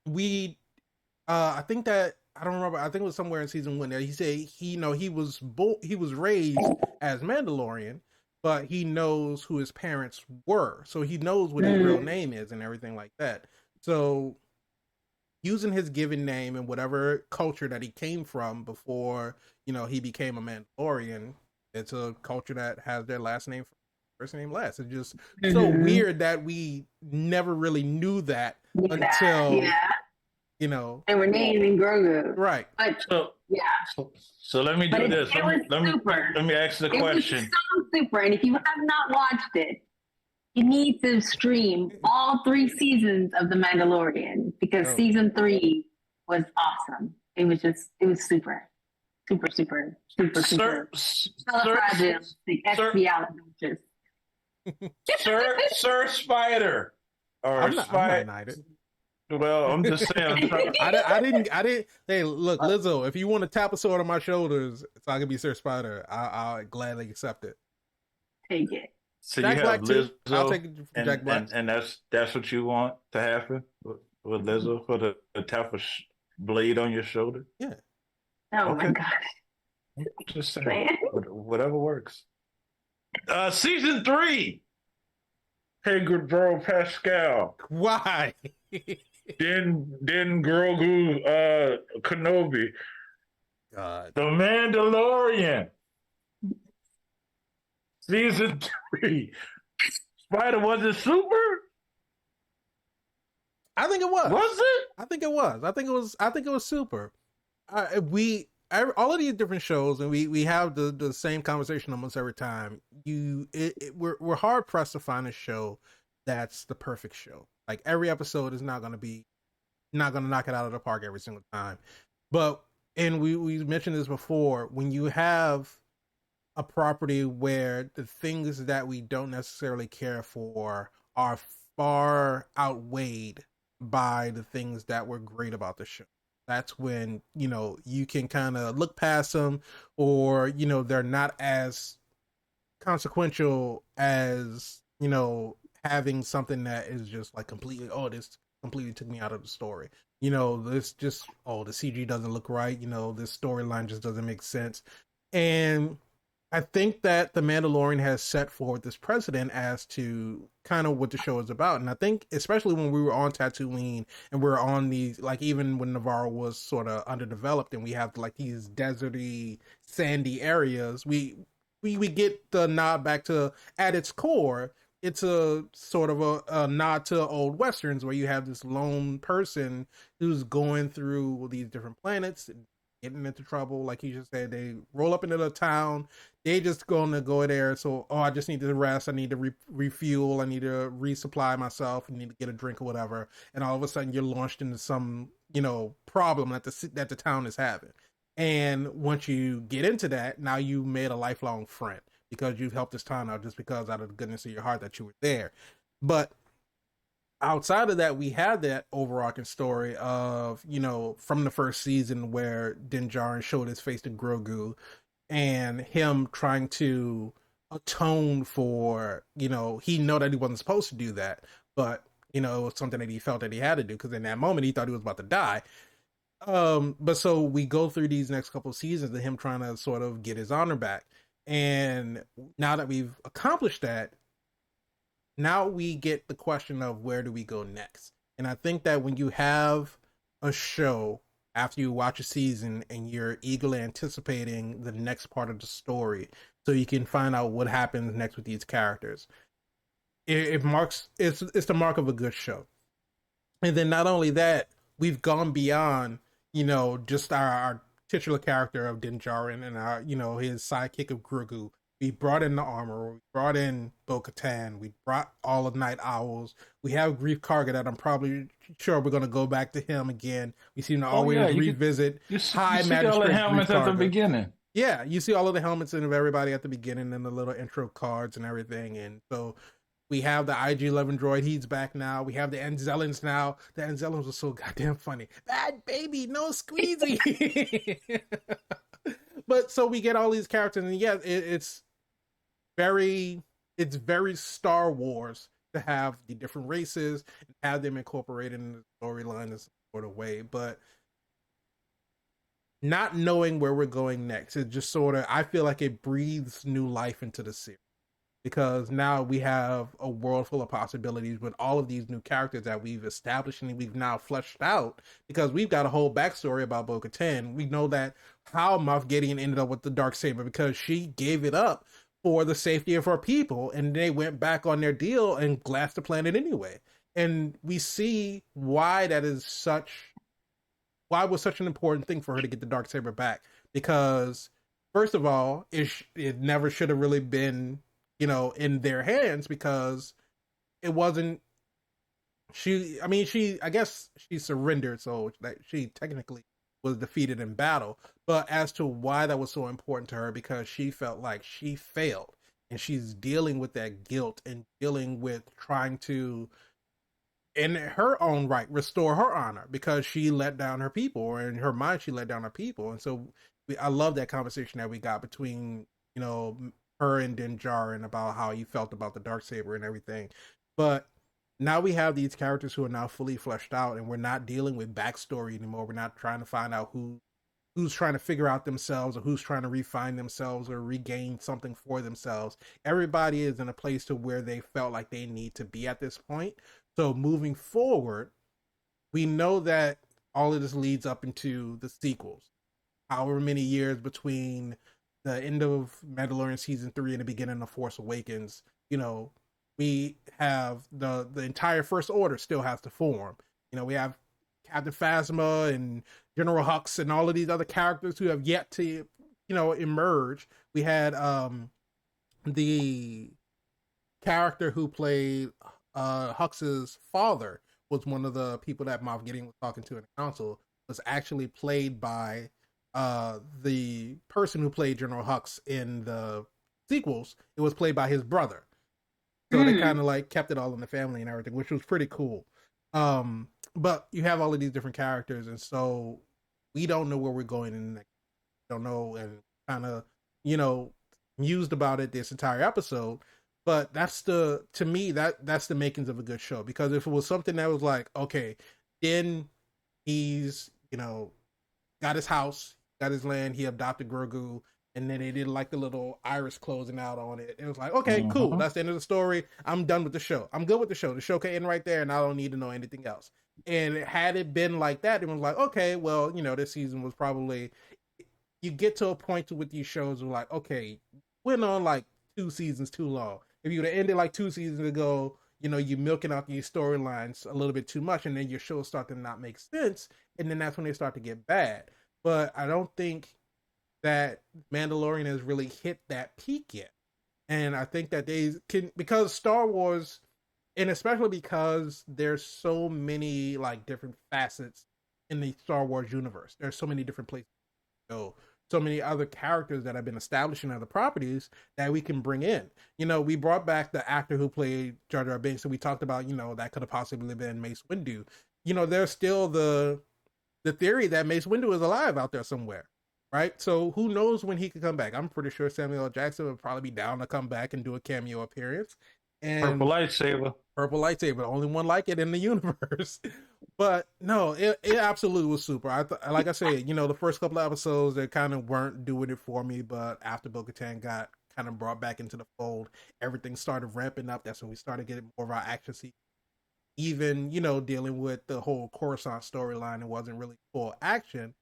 we... I think that I don't remember. I think it was somewhere in season 1 that he said he was raised as Mandalorian, but he knows who his parents were, so he knows what his real name is and everything like that. So using his given name and whatever culture that he came from before, he became a Mandalorian, it's a culture that has their last name first name last. It's just so weird that we never really knew that until they were naming Grogu, right? But so let me do this. Let me ask the question. It was so super, and if you have not watched it, you need to stream all 3 seasons of The Mandalorian, because season 3 was awesome. It was super. Super, super, super, super. Sir Spider. I'm not united. Well, I'm just saying. I didn't. Hey, look, Lizzo. If you want to tap a sword on my shoulders, so I can be Sir Spider, I'll gladly accept it. Take it. So Jack you Black have too. Lizzo, I'll take it from Jack Black. and that's what you want to happen with Lizzo, for the tap of blade on your shoulder. Yeah. Oh my gosh. Just saying, whatever works. Season 3. Pedro Pascal. Why? Then Grogu Kenobi. God. The Mandalorian. Season 3. Spider, was it super? I think it was. Was it? I think it was. I think it was super. All of these different shows, and we have the same conversation almost every time. We're hard pressed to find a show that's the perfect show. Like, every episode is not going to knock it out of the park every single time. But, and we mentioned this before, when you have a property where the things that we don't necessarily care for are far outweighed by the things that were great about the show, that's when, you can kind of look past them, or, they're not as consequential as, having something that is just like completely, this completely took me out of the story. This just, the CG doesn't look right. This storyline just doesn't make sense. And I think that The Mandalorian has set forward this precedent as to kind of what the show is about. And I think, especially when we were on Tatooine and we're on these, like, even when Navarro was sort of underdeveloped and we have like these deserty, sandy areas, we get the nod back to, at its core, it's a sort of a nod to old Westerns, where you have this lone person who's going through these different planets, getting into trouble. Like you just said, they roll up into the town, they just gonna go there. So, I just need to rest, I need to refuel, I need to resupply myself, I need to get a drink or whatever. And all of a sudden you're launched into some, problem that the town is having. And once you get into that, now you made a lifelong friend, because you've helped this town out just because out of the goodness of your heart that you were there. But outside of that, we had that overarching story of, from the first season where Din Djarin showed his face to Grogu, and him trying to atone for, he know that he wasn't supposed to do that, but, it was something that he felt that he had to do, because in that moment he thought he was about to die. But so we go through these next couple of seasons of him trying to sort of get his honor back. And now that we've accomplished that, now we get the question of, where do we go next? And I think that when you have a show, after you watch a season, and you're eagerly anticipating the next part of the story, so you can find out what happens next with these characters, it's the mark of a good show. And then not only that, we've gone beyond, just our titular character of Din Djarin and our, his sidekick of Grogu. We brought in the armor, we brought in Bo-Katan, we brought all of Night Owls. We have Grief Karga that I'm probably sure we're going to go back to him again. We seem to always revisit High Magistrate. You see all the helmets at the beginning. Yeah, you see all of the helmets of everybody at the beginning, and the little intro cards and everything. And so we have the IG-11 droid. He's back now. We have the Anzellans now. The Anzellans were so goddamn funny. Bad baby, no squeezy. But so we get all these characters, and yeah, it's very Star Wars to have the different races and have them incorporated in the storyline in some sort of way. But not knowing where we're going next. It just sort of, I feel like it breathes new life into the series because now we have a world full of possibilities with all of these new characters that we've established and we've now fleshed out because we've got a whole backstory about Bo-Katan. We know that how Moff Gideon ended up with the Darksaber because she gave it up for the safety of her people, and they went back on their deal and glassed the planet anyway. And we see why that is such why was such an important thing for her to get the Darksaber back, because first of all, it never should have really been, in their hands because it wasn't I guess she surrendered, so that she technically was defeated in battle. But as to why that was so important to her, because she felt like she failed and she's dealing with that guilt and dealing with trying to, in her own right, restore her honor because she let down her people, or in her mind she let down her people. And so I love that conversation that we got between her and Din Djarin about how he felt about the Darksaber and everything. But now we have these characters who are now fully fleshed out, and we're not dealing with backstory anymore. We're not trying to find out who's trying to figure out themselves or who's trying to refine themselves or regain something for themselves. Everybody is in a place to where they felt like they need to be at this point. So moving forward, we know that all of this leads up into the sequels. However many years between the end of Mandalorian season 3 and the beginning of Force Awakens, we have the entire First Order still has to form. We have Captain Phasma and General Hux and all of these other characters who have yet to, emerge. We had the character who played Hux's father was one of the people that Moff Gideon was talking to in the council, was actually played by the person who played General Hux in the sequels. It was played by his brother. So they kind of like kept it all in the family and everything, which was pretty cool. But you have all of these different characters, and so we don't know where we're going in the next. Don't know, and kind of, mused about it this entire episode. But that's to me, that's the makings of a good show. Because if it was something that was like, okay, then he's, got his house, got his land, he adopted Grogu, and then they did like the little iris closing out on it. It was like, okay, cool. That's the end of the story. I'm done with the show. I'm good with the show. The show can end right there, and I don't need to know anything else. And had it been like that, it was like, okay, well, this season was probably, you get to a point with these shows where like, okay, went on like 2 seasons too long. If you would have ended like 2 seasons ago, you're milking out these storylines a little bit too much, and then your shows start to not make sense, and then that's when they start to get bad. But I don't think that Mandalorian has really hit that peak yet. And I think that they can, because Star Wars, and especially because there's so many like different facets in the Star Wars universe. There's so many different places to go, so many other characters that have been established in other properties that we can bring in. We brought back the actor who played Jar Jar Binks, and we talked about, that could have possibly been Mace Windu. There's still the theory that Mace Windu is alive out there somewhere, right? So who knows when he could come back? I'm pretty sure Samuel L. Jackson would probably be down to come back and do a cameo appearance. And purple lightsaber, the only one like it in the universe. But no, it absolutely was super. Like I said, the first couple of episodes, they kind of weren't doing it for me, but after Bo-Katan got kind of brought back into the fold, everything started ramping up. That's when we started getting more of our action scenes. Even, dealing with the whole Coruscant storyline, it wasn't really full action,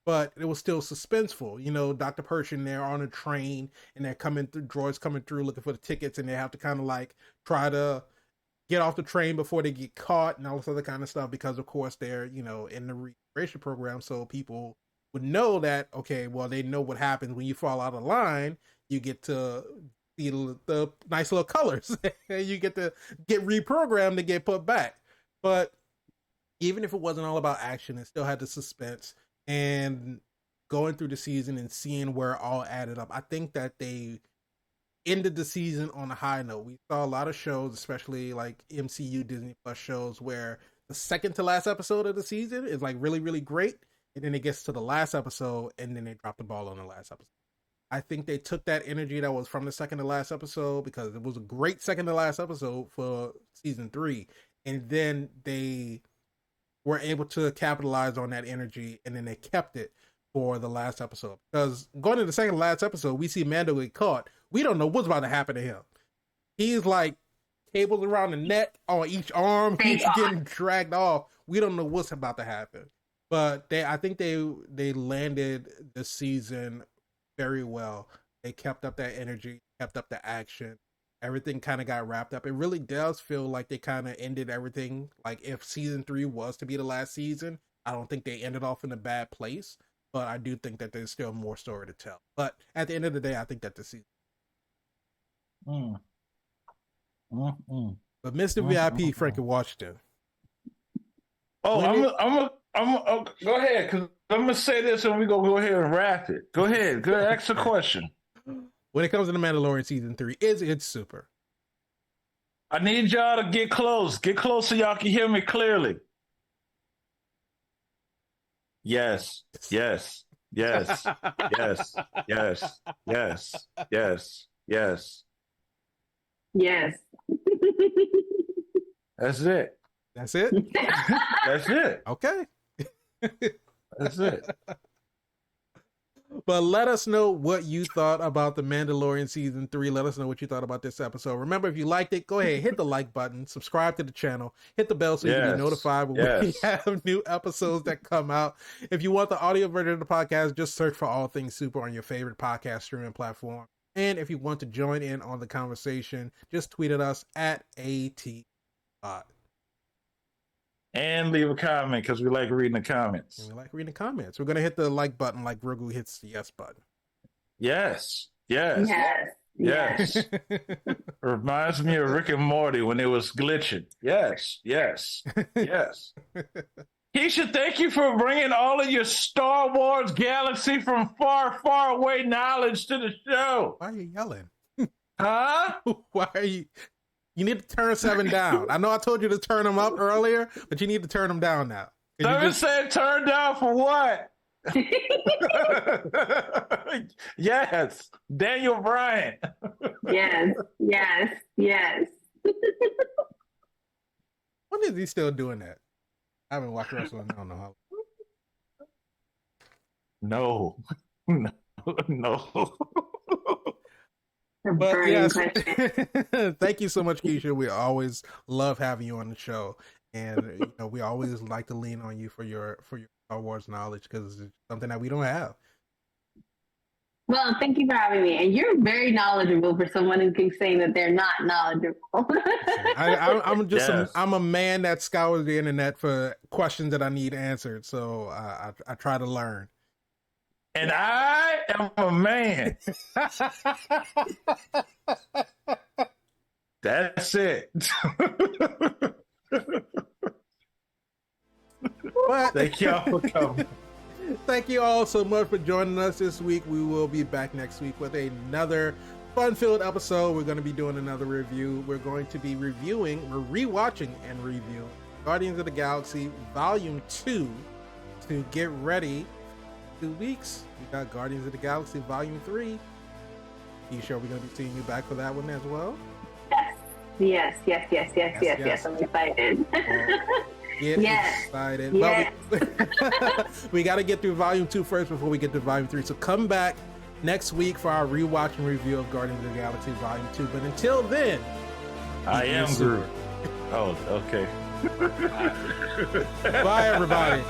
but it was still suspenseful. Dr. Pershing, they're on a train, and they're droids coming through looking for the tickets, and they have to kind of like try to get off the train before they get caught and all this other kind of stuff, because of course they're, in the registration program, so people would know that, okay, well, they know what happens when you fall out of line. You get to see the nice little colors and you get to get reprogrammed to get put back. But even if it wasn't all about action, it still had the suspense, and going through the season and seeing where it all added up, I think that they ended the season on a high note. We saw a lot of shows, especially like MCU Disney Plus shows, where the second to last episode of the season is like really, really great, and then it gets to the last episode, and then they drop the ball on the last episode. I think they took that energy that was from the second to last episode, because it was a great second to last episode for season 3, and then they were able to capitalize on that energy, and then they kept it for the last episode. Because going to the second last episode, we see Mando get caught. We don't know what's about to happen to him. He's like cables around the neck on each arm. He's getting dragged off. We don't know what's about to happen. But I think they landed the season very well. They kept up that energy, kept up the action. Everything kind of got wrapped up. It really does feel like they kind of ended everything. Like if season 3 was to be the last season, I don't think they ended off in a bad place. But I do think that there's still more story to tell. But at the end of the day, I think that the season. But Mr. VIP, Frankie Washington. Oh, I'm go ahead, because I'm gonna say this and we're gonna go ahead and wrap it. Go ahead, ask a question. When it comes to The Mandalorian season 3, is it super? I need y'all to get close so y'all can hear me clearly. Yes. Yes. Yes. Yes. Yes. Yes. Yes. Yes. Yes. That's it. That's it? That's it. Okay. That's it. But let us know what you thought about The Mandalorian season 3. Let us know what you thought about this episode. Remember, if you liked it, go ahead, hit the like button, subscribe to the channel, hit the bell so you can be notified when we have new episodes that come out. If you want the audio version of the podcast, just search for All Things Super on your favorite podcast streaming platform. And if you want to join in on the conversation, just tweet at us at ATPod. And leave a comment because we like reading the comments. And we like reading the comments. We're going to hit the like button like Grogu hits the yes button. Yes. Yes. Yes. Yes. Reminds me of Rick and Morty when it was glitching. Yes. Yes. Yes. Keisha, thank you for bringing all of your Star Wars galaxy from far, far away knowledge to the show. Why are you yelling? Huh? Why are you... You need to turn 7 down. I know I told you to turn them up earlier, but you need to turn them down now. Seven said turn down for what? Yes. Daniel Bryan. Yes. When is he still doing that? I haven't watched wrestling. I don't know how. No. But yes, thank you so much, Keisha. We always love having you on the show, and we always like to lean on you for your Star Wars knowledge because it's something that we don't have. Well, thank you for having me, and you're very knowledgeable for someone who keeps saying that they're not knowledgeable. I'm a man that scours the internet for questions that I need answered, so I try to learn. And I am a man. That's it. Thank y'all for coming. Thank you all so much for joining us this week. We will be back next week with another fun-filled episode. We're going to be doing another review. We're going to be rewatching and reviewing Guardians of the Galaxy Volume 2 to get ready. 2 weeks, we got Guardians of the Galaxy Volume 3. Keisha, are we going to be seeing you back for that one as well? Yes. I'm excited. Excited. Yes. We got to get through Volume 2 first before we get to Volume 3. So come back next week for our rewatch and review of Guardians of the Galaxy Volume 2. But until then, I am Groot. Oh, okay. Bye, everybody.